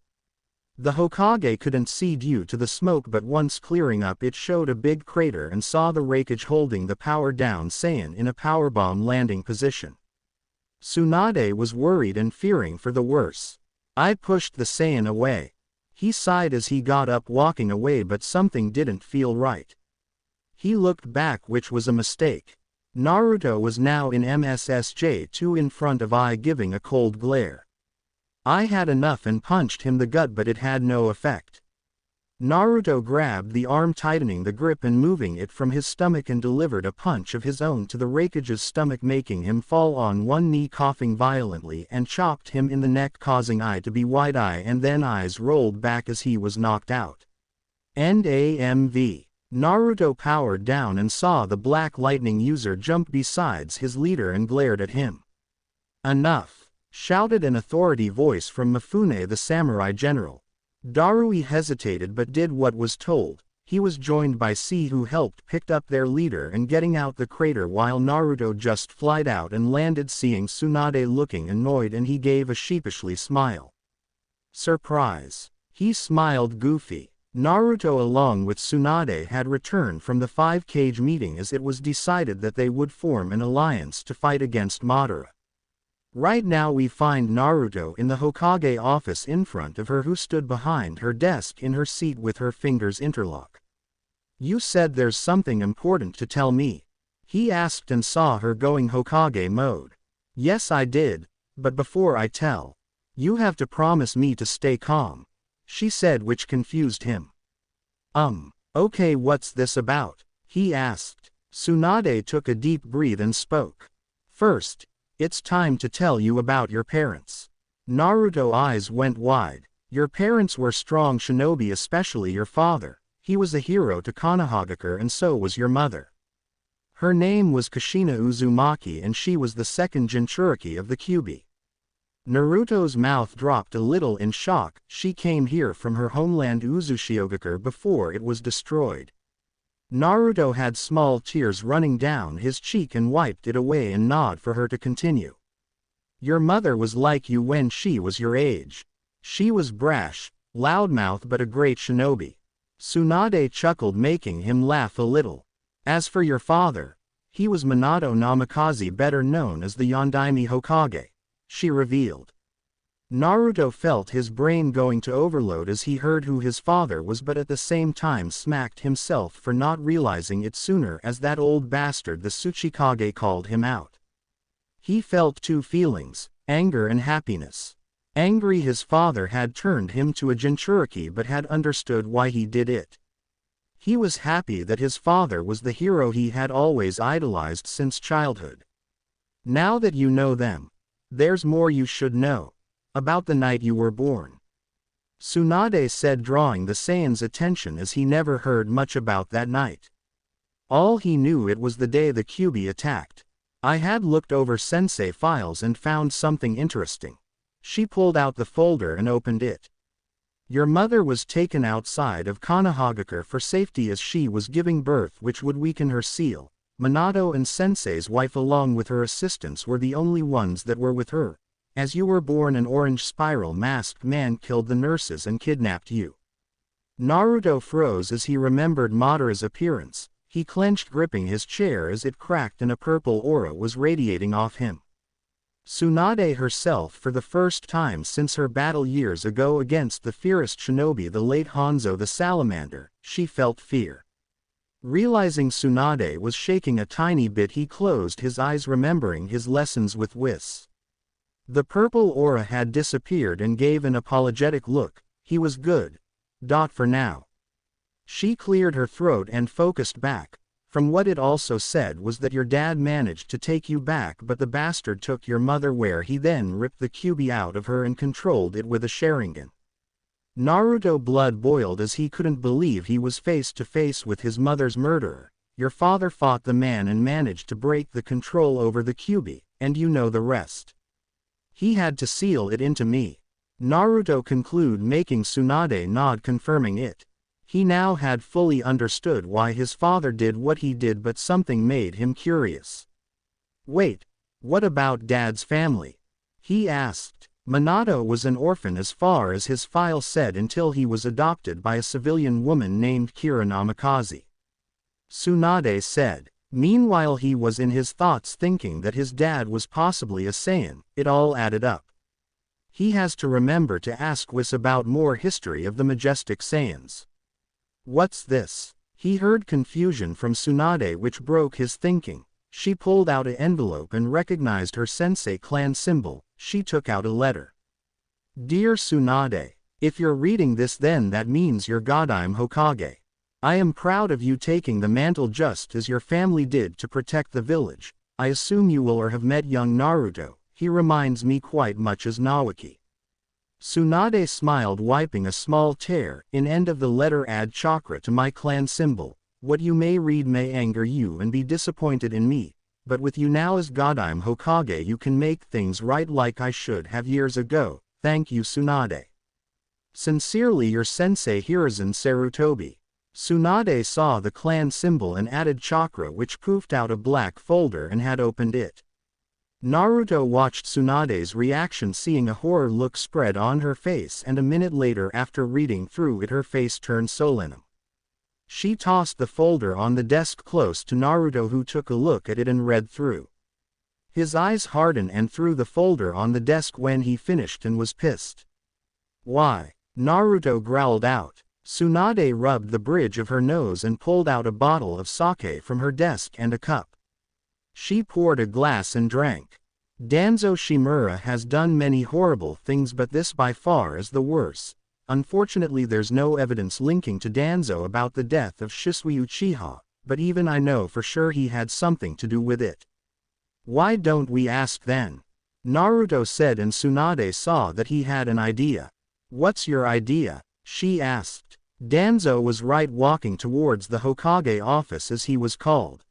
The Hokage couldn't see due to the smoke, but once clearing up it showed a big crater and saw the Raikage holding the power down Saiyan in a powerbomb landing position. Tsunade was worried and fearing for the worse. I pushed the Saiyan away. He sighed as he got up, walking away, but something didn't feel right. He looked back, which was a mistake. Naruto was now in MSSJ2 in front of Ai, giving a cold glare. I had enough and punched him the gut, but it had no effect. Naruto grabbed the arm, tightening the grip and moving it from his stomach, and delivered a punch of his own to the Raikage's stomach, making him fall on one knee, coughing violently, and chopped him in the neck, causing Ai to be wide-eyed, and then eyes rolled back as he was knocked out. End AMV. Naruto powered down and saw the Black Lightning user jump besides his leader and glared at him. "Enough!" shouted an authority voice from Mifune, the samurai general. Darui hesitated but did what was told. He was joined by C, who helped picked up their leader and getting out the crater, while Naruto just flied out and landed, seeing Tsunade looking annoyed, and he gave a sheepishly smile. "Surprise." He smiled goofy. Naruto along with Tsunade had returned from the 5-cage meeting as it was decided that they would form an alliance to fight against Madara. Right now we find Naruto in the Hokage office in front of her, who stood behind her desk in her seat with her fingers interlocked. "You said there's something important to tell me?" he asked, and saw her going Hokage mode. "Yes, I did, but before I tell, you have to promise me to stay calm," she said, which confused him. Okay, what's this about?" he asked. Tsunade took a deep breath and spoke. "First, it's time to tell you about your parents." Naruto's eyes went wide. "Your parents were strong shinobi, especially your father. He was a hero to Konohagakure, and so was your mother. Her name was Kushina Uzumaki, and she was the second Jinchuriki of the Kyuubi." Naruto's mouth dropped a little in shock. "She came here from her homeland Uzushiogakure before it was destroyed." Naruto had small tears running down his cheek and wiped it away and nodded for her to continue. "Your mother was like you when she was your age. She was brash, loudmouth, but a great shinobi." Tsunade chuckled, making him laugh a little. "As for your father, he was Minato Namikaze, better known as the Yondaime Hokage," she revealed. Naruto felt his brain going to overload as he heard who his father was, but at the same time smacked himself for not realizing it sooner, as that old bastard the Tsuchikage called him out. He felt two feelings, anger and happiness. Angry his father had turned him to a Jinchuriki but had understood why he did it. He was happy that his father was the hero he had always idolized since childhood. "Now that you know them, there's more you should know. About the night you were born," Tsunade said, drawing the Saiyan's attention as he never heard much about that night. All he knew, it was the day the Kyuubi attacked. I had looked over sensei files and found something interesting. She pulled out the folder and opened it. Your mother was taken outside of Konohagakure for safety as she was giving birth, which would weaken her seal. Minato and sensei's wife along with her assistants were the only ones that were with her. As you were born, an orange spiral masked man killed the nurses and kidnapped you. Naruto froze as he remembered Madara's appearance. He clenched, gripping his chair as it cracked and a purple aura was radiating off him. Tsunade herself, for the first time since her battle years ago against the fiercest shinobi the late Hanzo the Salamander, she felt fear. Realizing Tsunade was shaking a tiny bit, he closed his eyes, remembering his lessons with Whis. The purple aura had disappeared and gave an apologetic look. He was good. For now. She cleared her throat and focused back. From what it also said was that your dad managed to take you back, but the bastard took your mother, where he then ripped the Kyuubi out of her and controlled it with a Sharingan. Naruto blood boiled as he couldn't believe he was face to face with his mother's murderer. Your father fought the man and managed to break the control over the Kyuubi, and you know the rest. He had to seal it into me. Naruto concluded, making Tsunade nod, confirming it. He now had fully understood why his father did what he did, but something made him curious. Wait, what about Dad's family? He asked. Minato was an orphan as far as his file said until he was adopted by a civilian woman named Kira Namikaze. Tsunade said. Meanwhile he was in his thoughts thinking that his dad was possibly a Saiyan. It all added up. He has to remember to ask Whis about more history of the majestic Saiyans. What's this? He heard confusion from Tsunade which broke his thinking. She pulled out an envelope and recognized her sensei clan symbol. She took out a letter. Dear Tsunade, if you're reading this, then that means you're Godime Hokage. I am proud of you taking the mantle just as your family did to protect the village. I assume you will or have met young Naruto. He reminds me quite much as Nawaki. Tsunade smiled, wiping a small tear in end of the letter. Add chakra to my clan symbol. What you may read may anger you and be disappointed in me, but with you now as Godime Hokage you can make things right like I should have years ago. Thank you, Tsunade. Sincerely, your sensei Hiruzen Sarutobi. Tsunade saw the clan symbol and added chakra, which poofed out a black folder and had opened it. Naruto watched Tsunade's reaction, seeing a horror look spread on her face, and a minute later, after reading through it, her face turned solemn. She tossed the folder on the desk close to Naruto, who took a look at it and read through. His eyes hardened and threw the folder on the desk when he finished and was pissed. Why? Naruto growled out. Tsunade rubbed the bridge of her nose and pulled out a bottle of sake from her desk and a cup. She poured a glass and drank. Danzo Shimura has done many horrible things, but this by far is the worst. Unfortunately, there's no evidence linking to Danzo about the death of Shisui Uchiha, but even I know for sure he had something to do with it. Why don't we ask then? Naruto said, and Tsunade saw that he had an idea. What's your idea? She asked. Danzo was right, walking towards the Hokage office as he was called.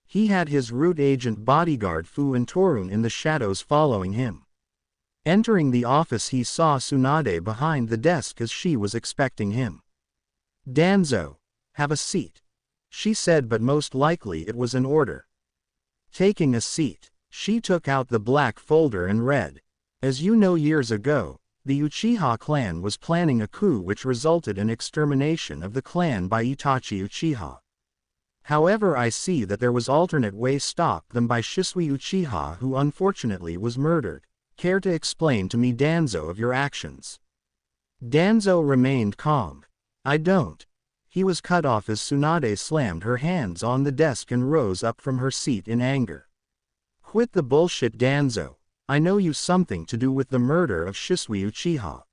He had his root agent bodyguard Fu and Torun in the shadows following him. Entering the office, he saw Tsunade behind the desk as she was expecting him. Danzo, have a seat, she said, but most likely it was an order. Taking a seat, she took out the black folder and read. As you know, years ago, the Uchiha clan was planning a coup which resulted in extermination of the clan by Itachi Uchiha. However, I see that there was alternate way stop them by Shisui Uchiha, who unfortunately was murdered. Care to explain to me, Danzo, of your actions? Danzo remained calm. I don't. He was cut off as Tsunade slammed her hands on the desk and rose up from her seat in anger. Quit the bullshit, Danzo. I know you something to do with the murder of Shisui Uchiha.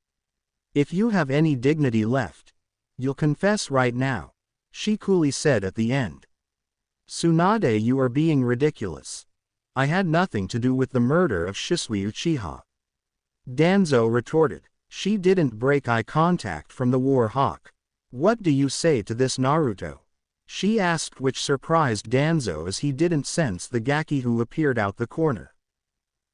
If you have any dignity left, you'll confess right now, she coolly said at the end. Tsunade, you are being ridiculous. I had nothing to do with the murder of Shisui Uchiha. Danzo retorted. She didn't break eye contact from the War Hawk. What do you say to this, Naruto? she asked, which surprised Danzo as he didn't sense the Gaki who appeared out the corner.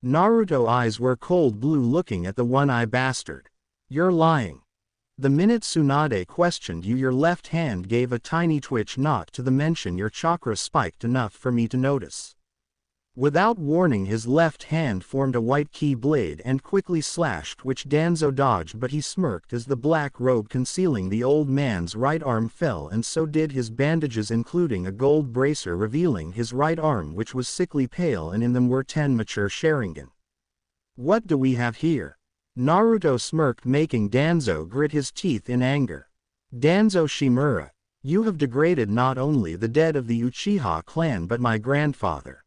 Naruto's eyes were cold blue, looking at the one-eye bastard. You're lying. The minute Tsunade questioned you, your left hand gave a tiny twitch, not to mention your chakra spiked enough for me to notice. Without warning, his left hand formed a white key blade and quickly slashed, which Danzo dodged, but he smirked as the black robe concealing the old man's right arm fell, and so did his bandages, including a gold bracer revealing his right arm, which was sickly pale, and in them were 10 mature Sharingan. What do we have here? Naruto smirked, making Danzo grit his teeth in anger. Danzo Shimura, you have degraded not only the dead of the Uchiha clan but my grandfather.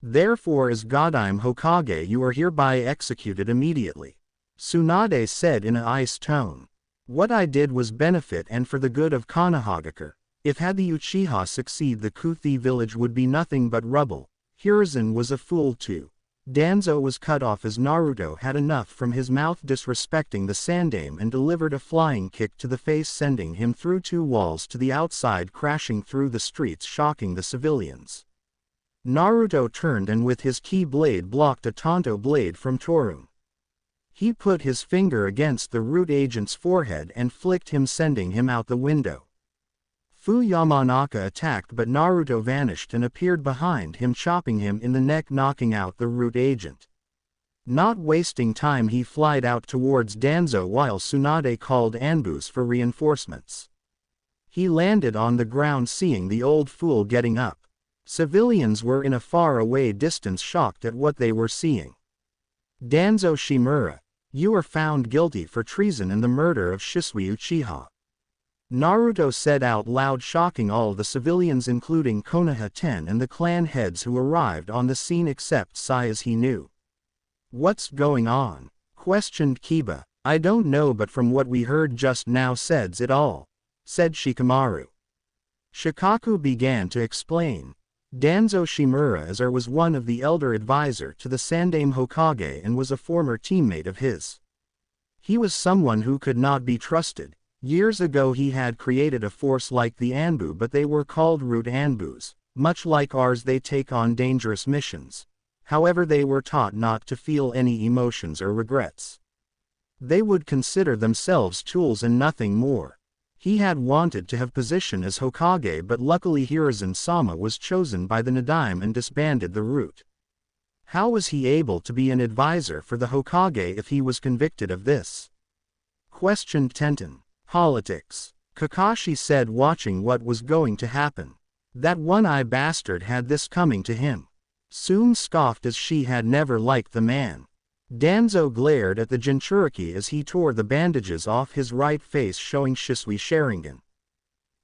Therefore, as Godime Hokage, you are hereby executed immediately. Tsunade said in an ice tone. What I did was benefit and for the good of Konohagakure. If had the Uchiha succeed, the Kuthi village would be nothing but rubble. Hiruzen was a fool too. Danzo was cut off as Naruto had enough from his mouth, disrespecting the Sandaime, and delivered a flying kick to the face, sending him through 2 walls to the outside, crashing through the streets, shocking the civilians. Naruto turned and with his ki blade blocked a Tonto blade from Torun. He put his finger against the root agent's forehead and flicked him, sending him out the window. Fu Yamanaka attacked, but Naruto vanished and appeared behind him, chopping him in the neck, knocking out the root agent. Not wasting time, he flied out towards Danzo while Tsunade called Anbus for reinforcements. He landed on the ground, seeing the old fool getting up. Civilians were in a far-away distance, shocked at what they were seeing. Danzo Shimura, you are found guilty for treason and the murder of Shisui Uchiha. Naruto said out loud, shocking all the civilians, including Konoha 10 and the clan heads who arrived on the scene, except Sai, as he knew. What's going on? Questioned Kiba. I don't know, but from what we heard just now says it all, said Shikamaru. Shikaku began to explain. Danzo Shimura was one of the elder advisor to the Sandaime Hokage and was a former teammate of his. He was someone who could not be trusted. Years ago he had created a force like the Anbu, but they were called Root Anbus. Much like ours, they take on dangerous missions. However, they were taught not to feel any emotions or regrets. They would consider themselves tools and nothing more. He had wanted to have position as Hokage, but luckily Hiruzen-sama was chosen by the Nadaime and disbanded the Root. How was he able to be an advisor for the Hokage if he was convicted of this? Questioned Tenten. Politics. Kakashi said, watching what was going to happen. That one-eye bastard had this coming to him. Soon scoffed, as she had never liked the man. Danzo glared at the Jinchuriki as he tore the bandages off his right face, showing Shisui Sharingan.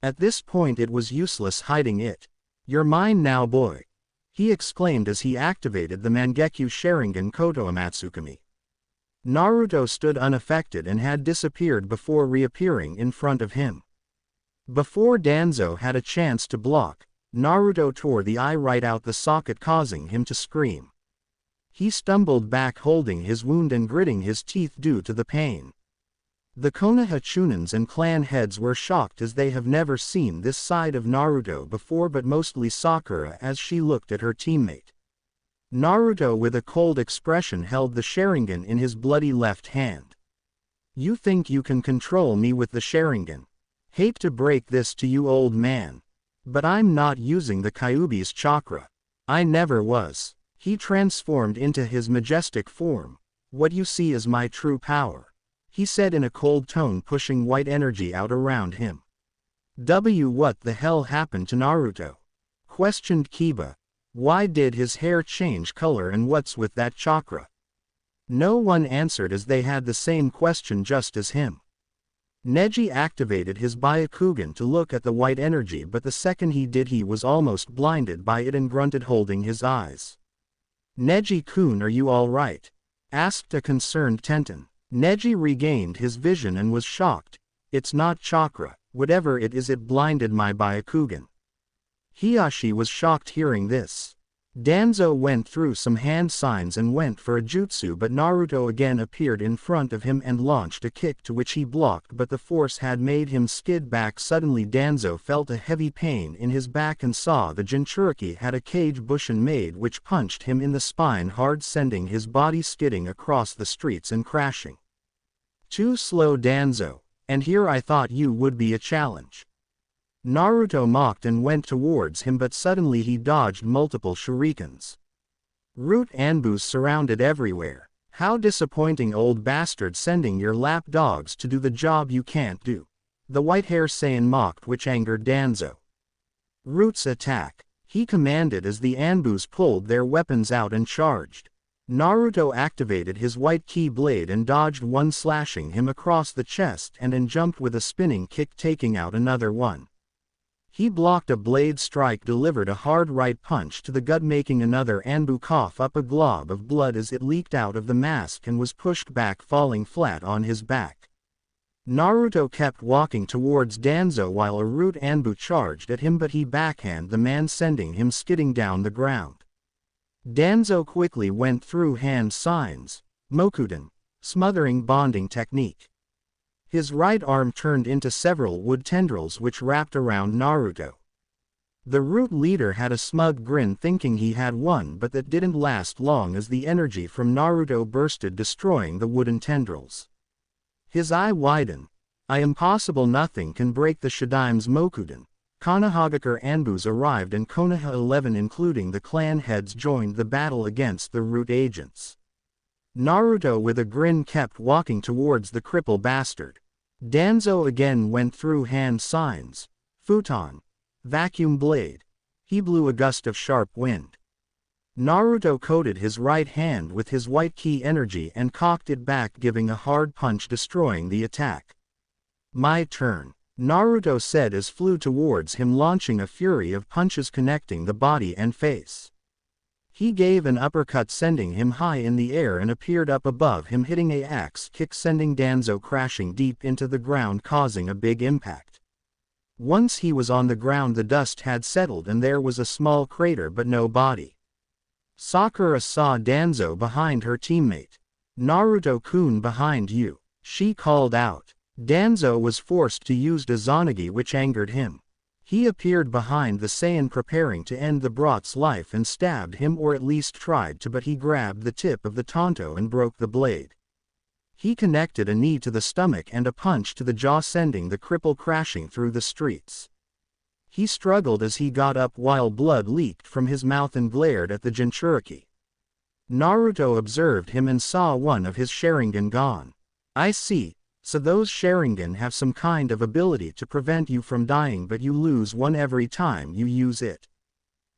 At this point it was useless hiding it. You're mine now, boy, he exclaimed as he activated the Mangekyo Sharingan Koto Amatsukami. Naruto stood unaffected and had disappeared before reappearing in front of him. Before Danzo had a chance to block, Naruto tore the eye right out the socket, causing him to scream. He stumbled back, holding his wound and gritting his teeth due to the pain. The Konoha Chunins and clan heads were shocked, as they have never seen this side of Naruto before, but mostly Sakura as she looked at her teammate. Naruto, with a cold expression, held the Sharingan in his bloody left hand. You think you can control me with the Sharingan? Hate to break this to you, old man, but I'm not using the Kyuubi's chakra. I never was. He transformed into his majestic form. What you see is my true power, he said in a cold tone, pushing white energy out around him. What the hell happened to Naruto? Questioned Kiba. Why did his hair change color, and what's with that chakra? No one answered, as they had the same question just as him. Neji activated his Byakugan to look at the white energy, but the second he did, he was almost blinded by it and grunted, holding his eyes. Neji-kun, are you alright? Asked a concerned Tenten. Neji regained his vision and was shocked. It's not chakra. Whatever it is, it blinded my Byakugan. Hiashi was shocked hearing this. Danzo went through some hand signs and went for a jutsu, but Naruto again appeared in front of him and launched a kick to which he blocked, but the force had made him skid back. Suddenly Danzo felt a heavy pain in his back and saw the Jinchuriki had a cage bushin made which punched him in the spine hard, sending his body skidding across the streets and crashing. Too slow, Danzo, and here I thought you would be a challenge. Naruto mocked and went towards him, but suddenly he dodged multiple shurikens. Root anbus surrounded everywhere. How disappointing, old bastard, sending your lap dogs to do the job you can't do. The white hair Saiyan mocked, which angered Danzo. Root's attack, he commanded as the anbus pulled their weapons out and charged. Naruto activated his white key blade and dodged one, slashing him across the chest, and then jumped with a spinning kick, taking out another one. He blocked a blade strike, delivered a hard right punch to the gut, making another anbu cough up a glob of blood as it leaked out of the mask and was pushed back, falling flat on his back. Naruto kept walking towards Danzo while a root anbu charged at him, but he backhanded the man, sending him skidding down the ground. Danzo quickly went through hand signs, Mokuden, smothering bonding technique. His right arm turned into several wood tendrils which wrapped around Naruto. The root leader had a smug grin, thinking he had won, but that didn't last long as the energy from Naruto bursted, destroying the wooden tendrils. His eye widened. I am possible, nothing can break the Shadaime's Mokuden. Konohagakure Anbus arrived and Konoha 11 including the clan heads joined the battle against the root agents. Naruto with a grin kept walking towards the cripple bastard. Danzo again went through hand signs, futon, vacuum blade. He blew a gust of sharp wind. Naruto coated his right hand with his white key energy and cocked it back, giving a hard punch, destroying the attack. My turn, Naruto said as flew towards him, launching a fury of punches connecting the body and face. He gave an uppercut, sending him high in the air, and appeared up above him, hitting a axe kick, sending Danzo crashing deep into the ground, causing a big impact. Once he was on the ground, the dust had settled and there was a small crater but no body. Sakura saw Danzo behind her teammate. Naruto-kun, behind you, she called out. Danzo was forced to use Izanagi, which angered him. He appeared behind the Saiyan, preparing to end the brat's life, and stabbed him, or at least tried to, but he grabbed the tip of the tanto and broke the blade. He connected a knee to the stomach and a punch to the jaw, sending the cripple crashing through the streets. He struggled as he got up while blood leaked from his mouth and glared at the Jinchuriki. Naruto observed him and saw one of his Sharingan gone. I see. So those Sharingan have some kind of ability to prevent you from dying, but you lose one every time you use it.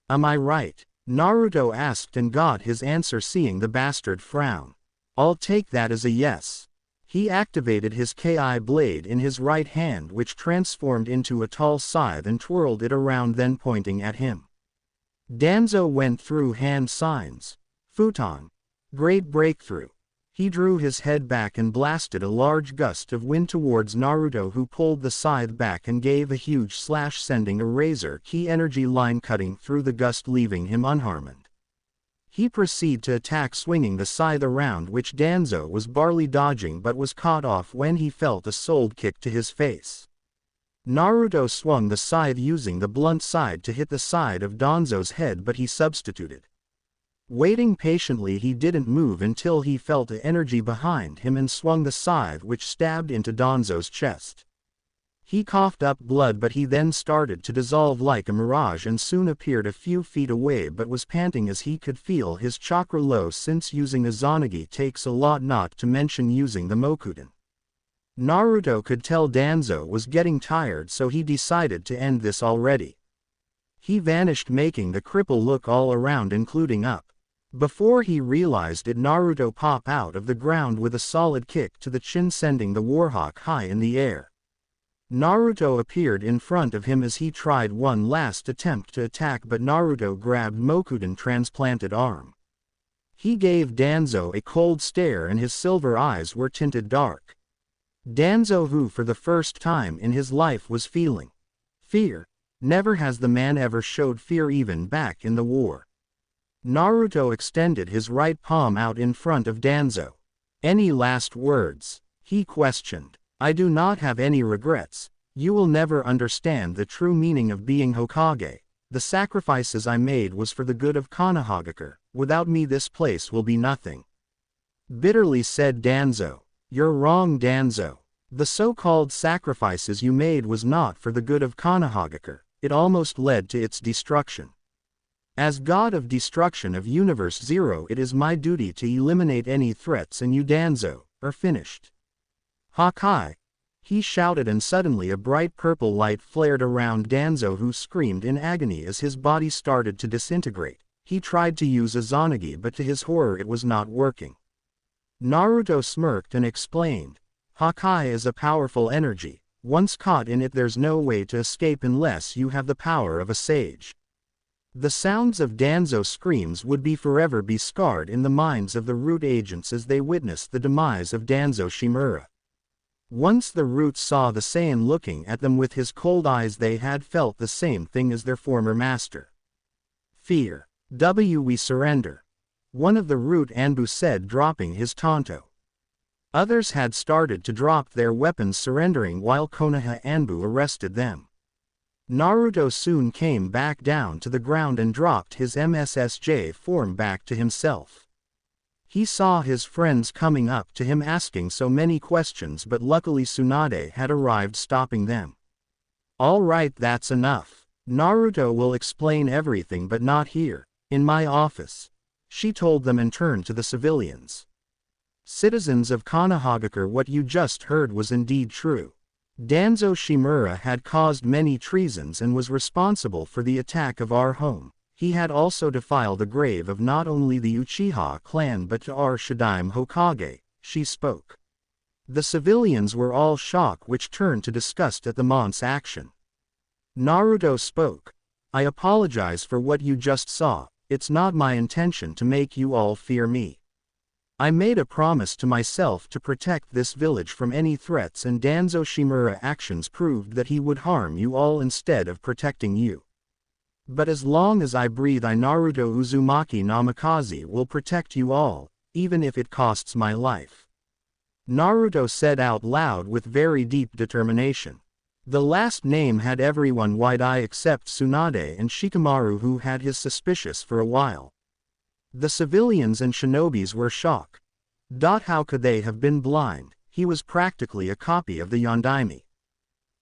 Am I right? Naruto asked and got his answer, seeing the bastard frown. I'll take that as a yes. He activated his Ki blade in his right hand, which transformed into a tall scythe and twirled it around, then pointing at him. Danzo went through hand signs. Futon. Great breakthrough. He drew his head back and blasted a large gust of wind towards Naruto, who pulled the scythe back and gave a huge slash, sending a razor key energy line cutting through the gust, leaving him unharmed. He proceeded to attack, swinging the scythe around, which Danzo was barely dodging but was caught off when he felt a sold kick to his face. Naruto swung the scythe, using the blunt side to hit the side of Danzo's head, but he substituted. Waiting patiently, he didn't move until he felt the energy behind him and swung the scythe, which stabbed into Danzo's chest. He coughed up blood, but he then started to dissolve like a mirage and soon appeared a few feet away, but was panting as he could feel his chakra low, since using Izanagi takes a lot, not to mention using the Mokuden. Naruto could tell Danzo was getting tired, so he decided to end this already. He vanished, making the cripple look all around, including up. Before he realized it, Naruto popped out of the ground with a solid kick to the chin, sending the Warhawk high in the air. Naruto appeared in front of him as he tried one last attempt to attack, but Naruto grabbed Mokuden transplanted arm. He gave Danzo a cold stare and his silver eyes were tinted dark. Danzo, who for the first time in his life was feeling fear. Never has the man ever showed fear, even back in the war. Naruto extended his right palm out in front of Danzo. Any last words? He questioned. I do not have any regrets. You will never understand the true meaning of being Hokage. The sacrifices I made was for the good of Konohagakure. Without me this place will be nothing. Bitterly said Danzo. You're wrong, Danzo. The so-called sacrifices you made was not for the good of Konohagakure. It almost led to its destruction. As God of destruction of Universe Zero, it is my duty to eliminate any threats, and you, Danzo, are finished. Hakai! He shouted, and suddenly a bright purple light flared around Danzo, who screamed in agony as his body started to disintegrate. He tried to use Izanagi, but to his horror it was not working. Naruto smirked and explained, Hakai is a powerful energy. Once caught in it, there's no way to escape unless you have the power of a sage. The sounds of Danzo's screams would forever be scarred in the minds of the Root agents as they witnessed the demise of Danzo Shimura. Once the Roots saw the Saiyan looking at them with his cold eyes, they had felt the same thing as their former master. Fear. We surrender. One of the Root Anbu said, dropping his tanto. Others had started to drop their weapons, surrendering, while Konoha Anbu arrested them. Naruto soon came back down to the ground and dropped his MSSJ form back to himself. He saw his friends coming up to him asking so many questions, but luckily Tsunade had arrived, stopping them. All right, that's enough. Naruto will explain everything, but not here, in my office. She told them and turned to the civilians. Citizens of Konohagakure, what you just heard was indeed true. Danzo Shimura had caused many treasons and was responsible for the attack of our home. He had also defiled the grave of not only the Uchiha clan but to our Shadaime Hokage. She spoke. The civilians were all shocked, which turned to disgust at the month's action. Naruto spoke. I apologize for what you just saw. It's not my intention to make you all fear me. I made a promise to myself to protect this village from any threats, and Danzo Shimura's actions proved that he would harm you all instead of protecting you. But as long as I breathe, I, Naruto Uzumaki Namikaze, will protect you all, even if it costs my life. Naruto said out loud with very deep determination. The last name had everyone wide-eyed except Tsunade and Shikamaru, who had his suspicious for a while. The civilians and shinobis were shocked. How could they have been blind? He was practically a copy of the Yondaime.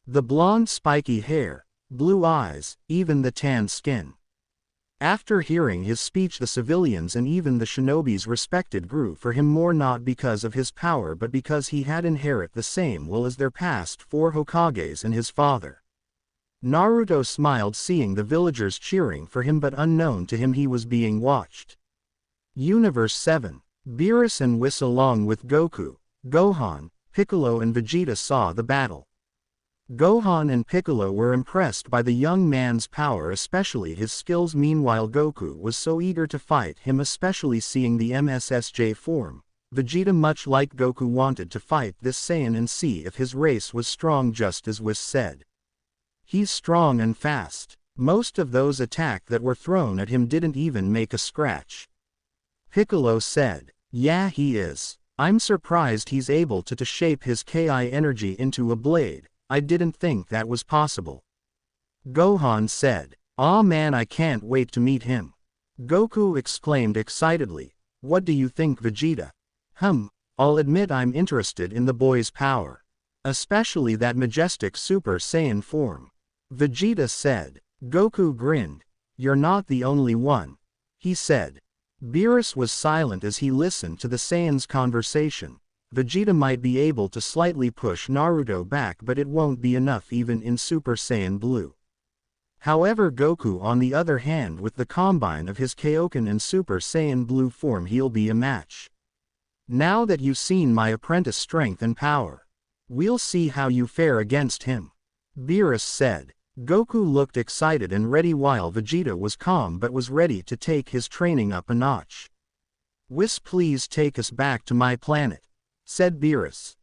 The blonde spiky hair, blue eyes, even the tan skin. After hearing his speech, the civilians and even the shinobis respected grew for him more, not because of his power but because he had inherited the same will as their past 4 Hokages and his father. Naruto smiled seeing the villagers cheering for him, but unknown to him he was being watched. Universe 7. Beerus and Whis along with Goku, Gohan, Piccolo and Vegeta saw the battle. Gohan and Piccolo were impressed by the young man's power, especially his skills. Meanwhile, Goku was so eager to fight him, especially seeing the MSSJ form. Vegeta, much like Goku, wanted to fight this Saiyan and see if his race was strong, just as Whis said. He's strong and fast. Most of those attacks that were thrown at him didn't even make a scratch. Piccolo said, yeah, he is. I'm surprised he's able to shape his Ki energy into a blade. I didn't think that was possible. Gohan said, aw man, I can't wait to meet him. Goku exclaimed excitedly, what do you think, Vegeta? I'll admit I'm interested in the boy's power. Especially that majestic Super Saiyan form. Vegeta said. Goku grinned. You're not the only one. He said. Beerus was silent as he listened to the Saiyan's conversation. Vegeta might be able to slightly push Naruto back, but it won't be enough even in Super Saiyan Blue. However, Goku, on the other hand, with the combine of his Kaioken and Super Saiyan Blue form, he'll be a match. Now that you've seen my apprentice strength and power, we'll see how you fare against him. Beerus said. Goku looked excited and ready, while Vegeta was calm but was ready to take his training up a notch. Whis, please take us back to my planet, said Beerus.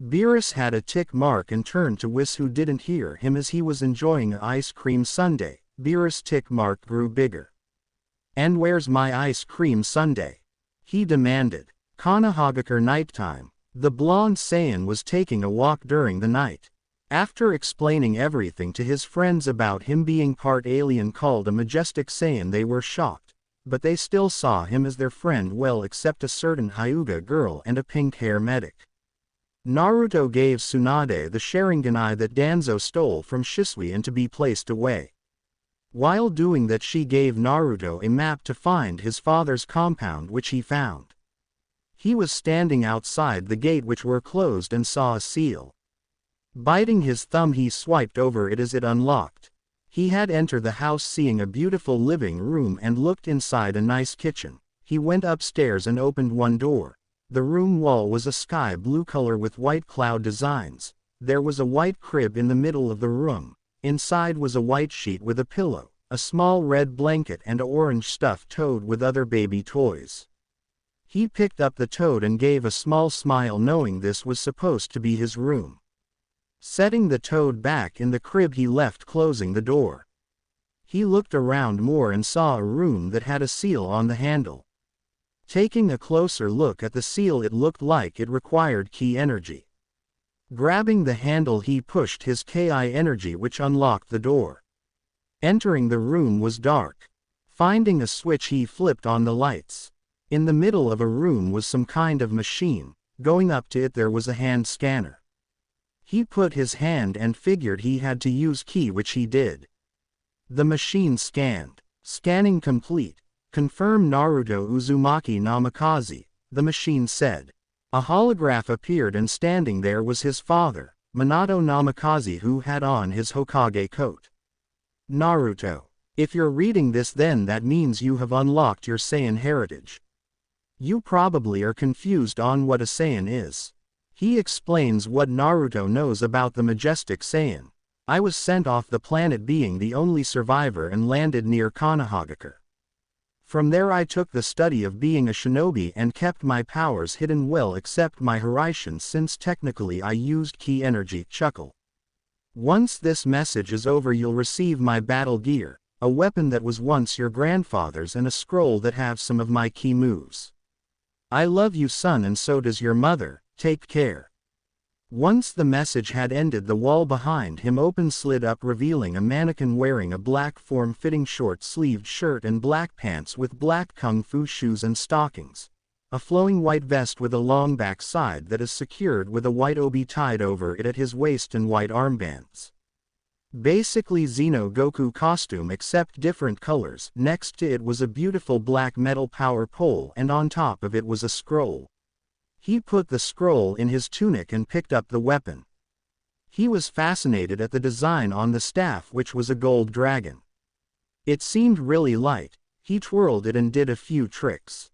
Beerus had a tick mark and turned to Whis, who didn't hear him as he was enjoying an ice cream sundae. Beerus' tick mark grew bigger. "And where's my ice cream sundae?" he demanded. Konohagakure nighttime. The blonde Saiyan was taking a walk during the night. After explaining everything to his friends about him being part alien called a majestic Saiyan, they were shocked, but they still saw him as their friend, well, except a certain Hyuga girl and a pink-hair medic. Naruto gave Tsunade the Sharinganai that Danzo stole from Shisui and to be placed away. While doing that, she gave Naruto a map to find his father's compound, which he found. He was standing outside the gate, which were closed, and saw a seal. Biting his thumb, he swiped over it as it unlocked. He had entered the house, seeing a beautiful living room, and looked inside a nice kitchen. He went upstairs and opened one door. The room wall was a sky blue color with white cloud designs. There was a white crib in the middle of the room. Inside was a white sheet with a pillow, a small red blanket, and an orange stuffed toad with other baby toys. He picked up the toad and gave a small smile, knowing this was supposed to be his room. Setting the toad back in the crib, he left, closing the door. He looked around more and saw a room that had a seal on the handle. Taking a closer look at the seal, it looked like it required ki energy. Grabbing the handle, he pushed his ki energy, which unlocked the door. Entering the room was dark. Finding a switch, he flipped on the lights. In the middle of a room was some kind of machine. Going up to it, there was a hand scanner. He put his hand and figured he had to use ki, which he did. The machine scanned. Scanning complete. Confirm Naruto Uzumaki Namikaze, the machine said. A holograph appeared, and standing there was his father, Minato Namikaze, who had on his Hokage coat. Naruto, if you're reading this, then that means you have unlocked your Saiyan heritage. You probably are confused on what a Saiyan is. He explains what Naruto knows about the majestic Saiyan. I was sent off the planet, being the only survivor, and landed near Konohagakure. From there I took the study of being a shinobi and kept my powers hidden well, except my Hiraishin, since technically I used ki energy. Chuckle. Once this message is over, you'll receive my battle gear, a weapon that was once your grandfather's, and a scroll that have some of my ki moves. I love you, son, and so does your mother. Take care. Once the message had ended, the wall behind him slid up, revealing a mannequin wearing a black form-fitting short-sleeved shirt and black pants with black kung fu shoes and stockings. A flowing white vest with a long back side that is secured with a white obi tied over it at his waist and white armbands. Basically Xeno Goku costume, except different colors. Next to it was a beautiful black metal power pole, and on top of it was a scroll. He put the scroll in his tunic and picked up the weapon. He was fascinated at the design on the staff, which was a gold dragon. It seemed really light. He twirled it and did a few tricks.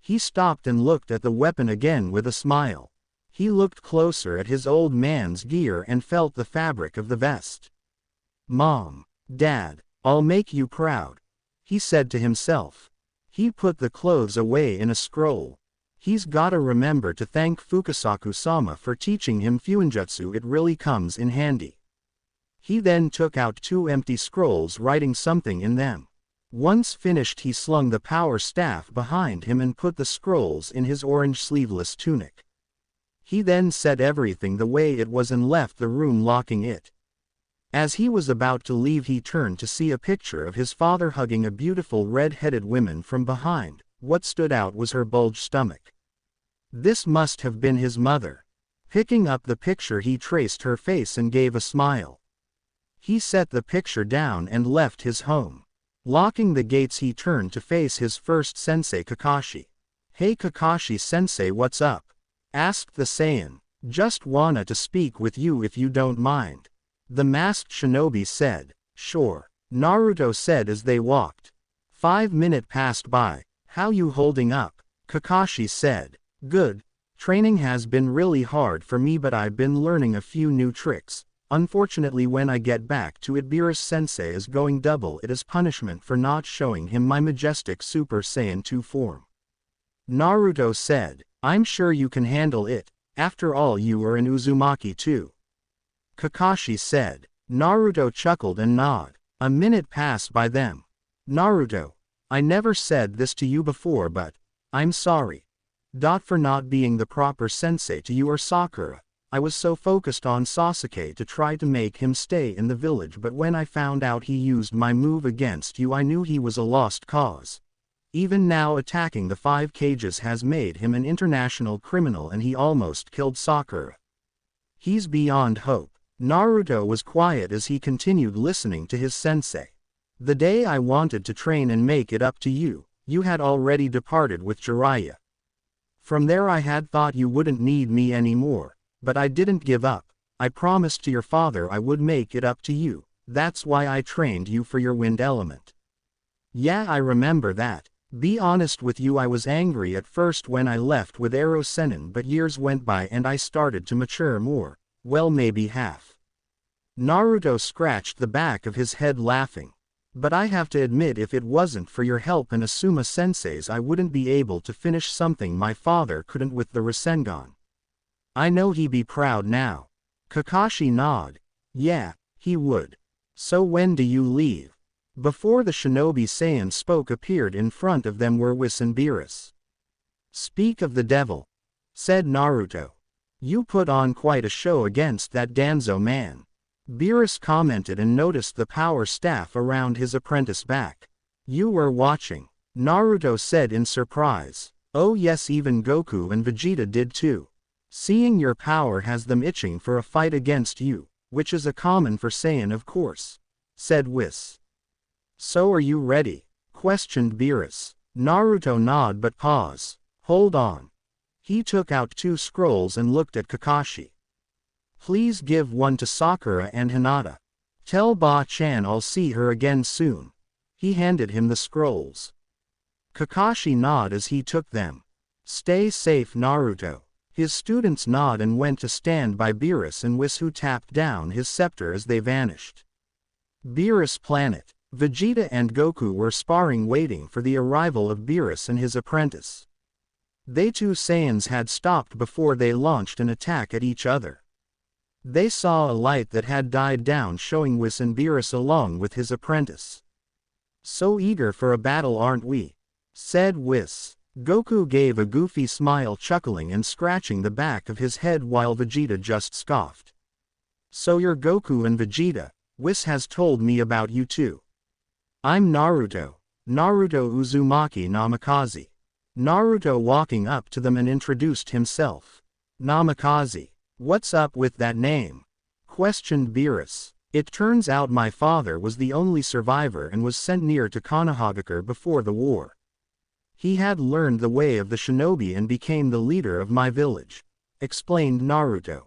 He stopped and looked at the weapon again with a smile. He looked closer at his old man's gear and felt the fabric of the vest. Mom, Dad, I'll make you proud, he said to himself. He put the clothes away in a scroll. He's gotta remember to thank Fukasaku-sama for teaching him Fuinjutsu, it really comes in handy. He then took out 2 empty scrolls, writing something in them. Once finished, he slung the power staff behind him and put the scrolls in his orange sleeveless tunic. He then set everything the way it was and left the room, locking it. As he was about to leave, he turned to see a picture of his father hugging a beautiful red-headed woman from behind. What stood out was her bulged stomach. This must have been his mother. Picking up the picture, he traced her face and gave a smile. He set the picture down and left his home. Locking the gates, he turned to face his first sensei, Kakashi. Hey Kakashi-sensei, what's up? Asked the Saiyan. Just wanna to speak with you if you don't mind. The masked shinobi said. Sure, Naruto said as they walked. 5 minutes passed by. How you holding up? Kakashi said. Good. Training has been really hard for me, but I've been learning a few new tricks. Unfortunately, when I get back to it, Beerus-sensei is going double it as punishment for not showing him my majestic Super Saiyan 2 form. Naruto said. I'm sure you can handle it. After all, you are an Uzumaki too. Kakashi said. Naruto chuckled and nodded. A minute passed by them. Naruto, I never said this to you before, but I'm sorry. For not being the proper sensei to you or Sakura. I was so focused on Sasuke to try to make him stay in the village, but when I found out he used my move against you, I knew he was a lost cause. Even now, attacking the 5 cages has made him an international criminal, and he almost killed Sakura. He's beyond hope. Naruto was quiet as he continued listening to his sensei. The day I wanted to train and make it up to you, you had already departed with Jiraiya. From there I had thought you wouldn't need me anymore, but I didn't give up. I promised to your father I would make it up to you. That's why I trained you for your wind element. Yeah, I remember that. Be honest with you, I was angry at first when I left with Ero Sennin, but years went by and I started to mature more. Well, maybe half. Naruto scratched the back of his head laughing. But I have to admit, if it wasn't for your help and Asuma Sensei's, I wouldn't be able to finish something my father couldn't with the Rasengan. I know he'd be proud now. Kakashi nodded. Yeah, he would. So when do you leave? Before the shinobi Saiyan spoke, appeared in front of them were Whis and Beerus. Speak of the devil, said Naruto. You put on quite a show against that Danzo man. Beerus commented and noticed the power staff around his apprentice's back. You were watching, Naruto said in surprise. Oh yes, even Goku and Vegeta did too. Seeing your power has them itching for a fight against you, which is a common for Saiyan, of course, said Whis. So are you ready? Questioned Beerus. Naruto nodded but paused. Hold on. He took out 2 scrolls and looked at Kakashi. Please give one to Sakura and Hinata. Tell Ba-chan I'll see her again soon. He handed him the scrolls. Kakashi nodded as he took them. Stay safe, Naruto. His students nodded and went to stand by Beerus and Whis, who tapped down his scepter as they vanished. Beerus planet. Vegeta and Goku were sparring, waiting for the arrival of Beerus and his apprentice. They 2 Saiyans had stopped before they launched an attack at each other. They saw a light that had died down, showing Whis and Beerus along with his apprentice. So eager for a battle, aren't we? Said Whis. Goku gave a goofy smile, chuckling and scratching the back of his head, while Vegeta just scoffed. So you're Goku and Vegeta. Whis has told me about you too. I'm Naruto. Naruto Uzumaki Namikaze. Naruto walking up to them and introduced himself. Namikaze. What's up with that name? Questioned Beerus. It turns out my father was the only survivor and was sent near to Konohagakure before the war. He had learned the way of the shinobi and became the leader of my village, explained Naruto.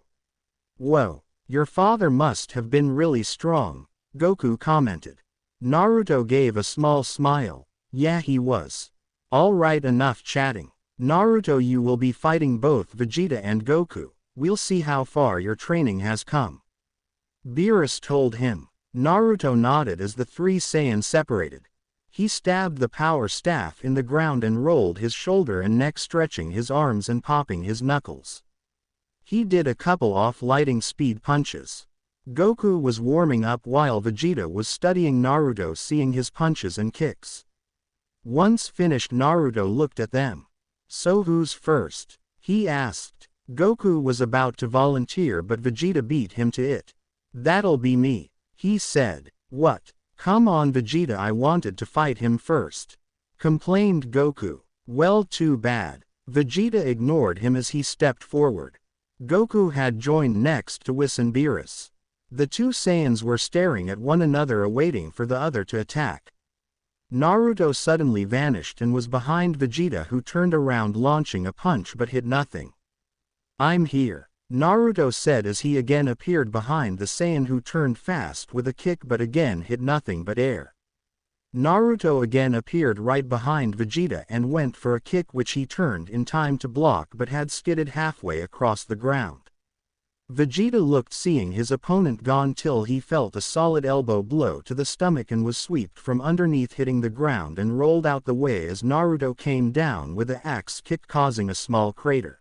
Whoa, your father must have been really strong, Goku commented. Naruto gave a small smile. Yeah, he was. All right, enough chatting. Naruto, you will be fighting both Vegeta and Goku. We'll see how far your training has come. Beerus told him. Naruto nodded as the 3 Saiyans separated. He stabbed the power staff in the ground and rolled his shoulder and neck, stretching his arms and popping his knuckles. He did a couple off lightning speed punches. Goku was warming up while Vegeta was studying Naruto, seeing his punches and kicks. Once finished, Naruto looked at them. So who's first? He asked. Goku was about to volunteer, but Vegeta beat him to it. That'll be me, he said. What? Come on Vegeta, I wanted to fight him first, complained Goku. Well, too bad. Vegeta ignored him as he stepped forward. Goku had joined next to Whis and Beerus. The 2 Saiyans were staring at one another, awaiting for the other to attack. Naruto suddenly vanished and was behind Vegeta, who turned around launching a punch but hit nothing. I'm here, Naruto said as he again appeared behind the Saiyan, who turned fast with a kick but again hit nothing but air. Naruto again appeared right behind Vegeta and went for a kick, which he turned in time to block but had skidded halfway across the ground. Vegeta looked, seeing his opponent gone, till he felt a solid elbow blow to the stomach and was swept from underneath, hitting the ground and rolled out the way as Naruto came down with an axe kick, causing a small crater.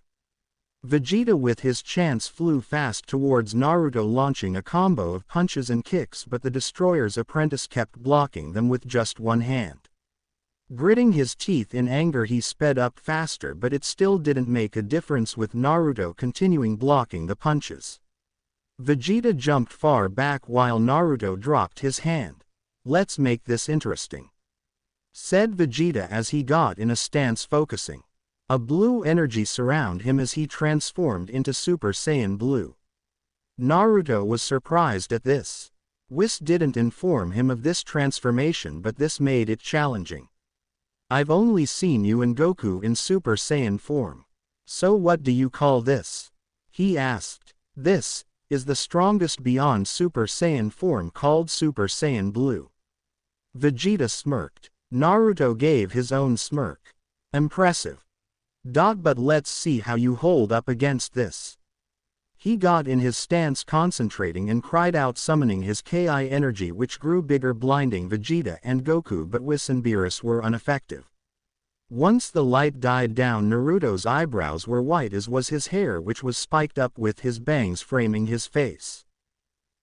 Vegeta with his chance flew fast towards Naruto, launching a combo of punches and kicks, but the destroyer's apprentice kept blocking them with just one hand. Gritting his teeth in anger, he sped up faster, but it still didn't make a difference, with Naruto continuing blocking the punches. Vegeta jumped far back while Naruto dropped his hand. "Let's make this interesting," said Vegeta as he got in a stance, focusing. A blue energy surrounded him as he transformed into Super Saiyan Blue. Naruto was surprised at this. Whis didn't inform him of this transformation, but this made it challenging. "I've only seen you and Goku in Super Saiyan form. So what do you call this?" he asked. "This is the strongest beyond Super Saiyan form, called Super Saiyan Blue." Vegeta smirked. Naruto gave his own smirk. "Impressive. But let's see how you hold up against this." He got in his stance, concentrating, and cried out, summoning his Ki energy, which grew bigger, blinding Vegeta and Goku, but Whis and Beerus were ineffective. Once the light died down, Naruto's eyebrows were white, as was his hair, which was spiked up, with his bangs framing his face.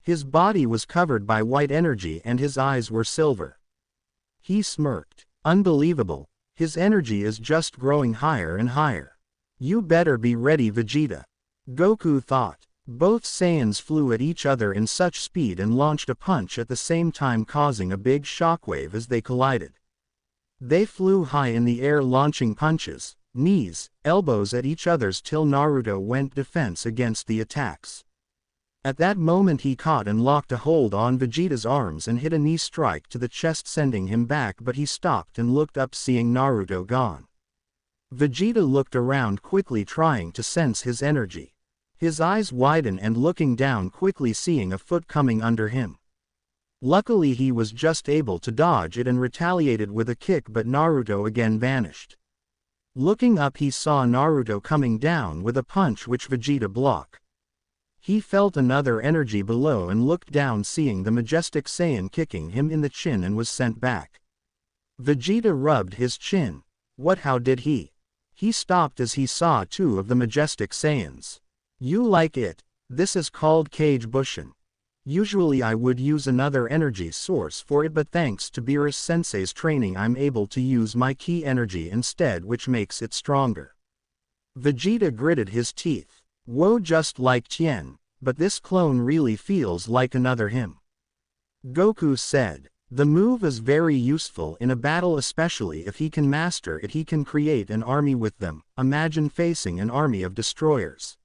His body was covered by white energy and his eyes were silver. He smirked. "Unbelievable. His energy is just growing higher and higher. You better be ready, Vegeta," Goku thought. Both Saiyans flew at each other in such speed and launched a punch at the same time, causing a big shockwave as they collided. They flew high in the air, launching punches, knees, elbows at each other's till Naruto went defense against the attacks. At that moment he caught and locked a hold on Vegeta's arms and hit a knee strike to the chest, sending him back, but he stopped and looked up, seeing Naruto gone. Vegeta looked around quickly, trying to sense his energy. His eyes widened and looking down quickly, seeing a foot coming under him. Luckily he was just able to dodge it and retaliated with a kick, but Naruto again vanished. Looking up, he saw Naruto coming down with a punch which Vegeta blocked. He felt another energy below and looked down, seeing the majestic Saiyan kicking him in the chin, and was sent back. Vegeta rubbed his chin. "What? How did he?" He stopped as he saw two of the majestic Saiyans. "You like it? This is called Kage Bushin. Usually I would use another energy source for it, but thanks to Beerus Sensei's training I'm able to use my Ki energy instead, which makes it stronger." Vegeta gritted his teeth. "Whoa, just like Tien, but this clone really feels like another him," Goku said. "The move is very useful in a battle, especially if he can master it. He can create an army with them. Imagine facing an army of destroyers,"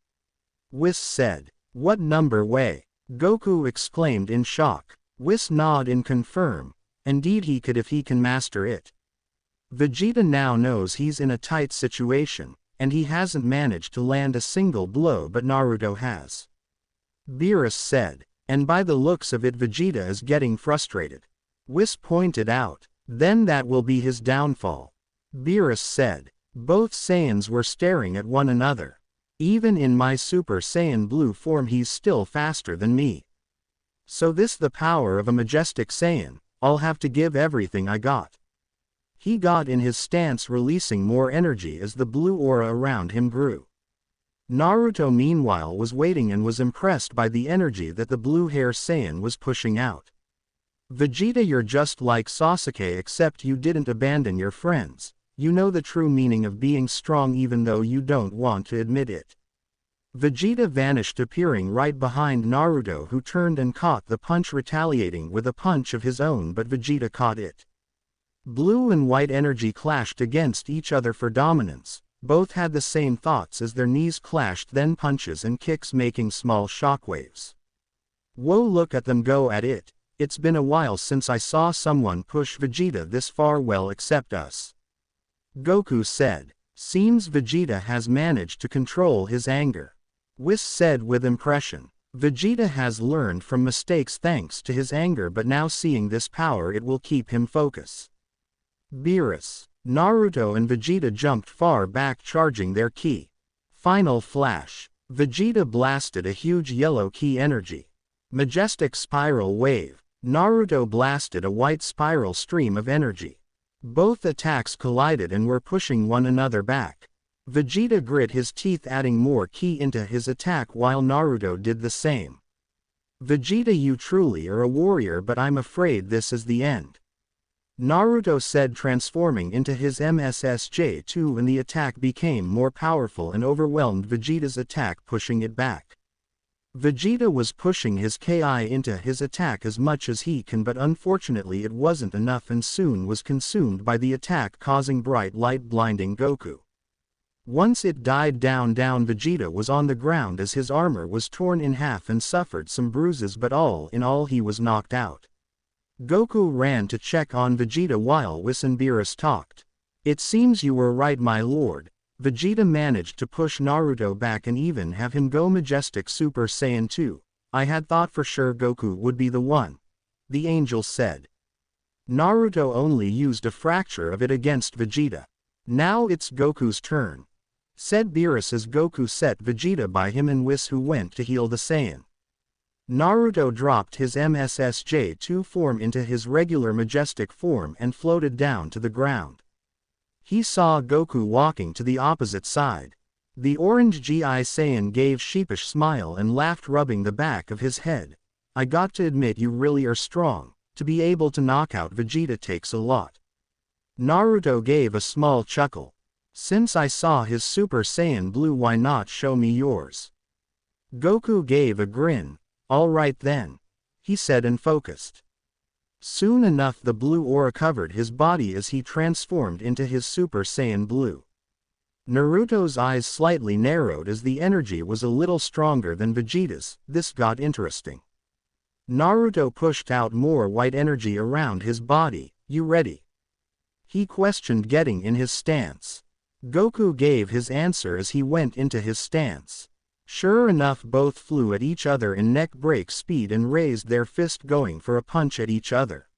Whis said. "What number way?" Goku exclaimed in shock. Whis nodded in confirm. Indeed he could if he can master it. Vegeta now knows he's in a tight situation, and he hasn't managed to land a single blow, but Naruto has, Beerus said. "And by the looks of it, Vegeta is getting frustrated," Whis pointed out. "Then that will be his downfall," Beerus said. Both Saiyans were staring at one another. "Even in my Super Saiyan Blue form he's still faster than me. So this the power of a majestic Saiyan. I'll have to give everything I got." He got in his stance, releasing more energy as the blue aura around him grew. Naruto meanwhile was waiting and was impressed by the energy that the blue-hair Saiyan was pushing out. "Vegeta, you're just like Sasuke, except you didn't abandon your friends. You know the true meaning of being strong even though you don't want to admit it." Vegeta vanished, appearing right behind Naruto, who turned and caught the punch, retaliating with a punch of his own, but Vegeta caught it. Blue and white energy clashed against each other for dominance. Both had the same thoughts as their knees clashed, then punches and kicks making small shockwaves. "Whoa, look at them go at it. It's been a while since I saw someone push Vegeta this far, well except us," Goku said. "Seems Vegeta has managed to control his anger," Whis said with impression. "Vegeta has learned from mistakes thanks to his anger, but now seeing this power it will keep him focused." Beerus, Naruto and Vegeta jumped far back, charging their Ki. Final flash. Vegeta blasted a huge yellow Ki energy. Majestic spiral wave. Naruto blasted a white spiral stream of energy. Both attacks collided and were pushing one another back. Vegeta grit his teeth, adding more ki into his attack while Naruto did the same. Vegeta, you truly are a warrior, but I'm afraid this is the end. Naruto said, transforming into his MSSJ2, and the attack became more powerful and overwhelmed Vegeta's attack, pushing it back. Vegeta was pushing his Ki into his attack as much as he can, but unfortunately it wasn't enough and soon was consumed by the attack, causing bright light blinding Goku. Once it died down, Vegeta was on the ground as his armor was torn in half and suffered some bruises, but all in all he was knocked out. Goku ran to check on Vegeta while Whis and Beerus talked. It seems you were right, my lord. Vegeta managed to push Naruto back and even have him go Majestic Super Saiyan 2. I had thought for sure Goku would be the one, the angel said. Naruto only used a fracture of it against Vegeta. Now it's Goku's turn, said Beerus as Goku set Vegeta by him and Whis, who went to heal the Saiyan. Naruto dropped his MSSJ2 form into his regular majestic form and floated down to the ground. He saw Goku walking to the opposite side. The orange GI Saiyan gave sheepish smile and laughed, rubbing the back of his head. I got to admit, you really are strong. To be able to knock out Vegeta takes a lot. Naruto gave a small chuckle. Since I saw his Super Saiyan Blue, why not show me yours? Goku gave a grin. All right then, he said and focused. Soon enough the blue aura covered his body as he transformed into his Super Saiyan Blue. Naruto's eyes slightly narrowed as the energy was a little stronger than Vegeta's. This got interesting. Naruto pushed out more white energy around his body. You ready? He questioned, getting in his stance. Goku gave his answer as he went into his stance. Sure enough, both flew at each other in neck break speed and raised their fist, going for a punch at each other.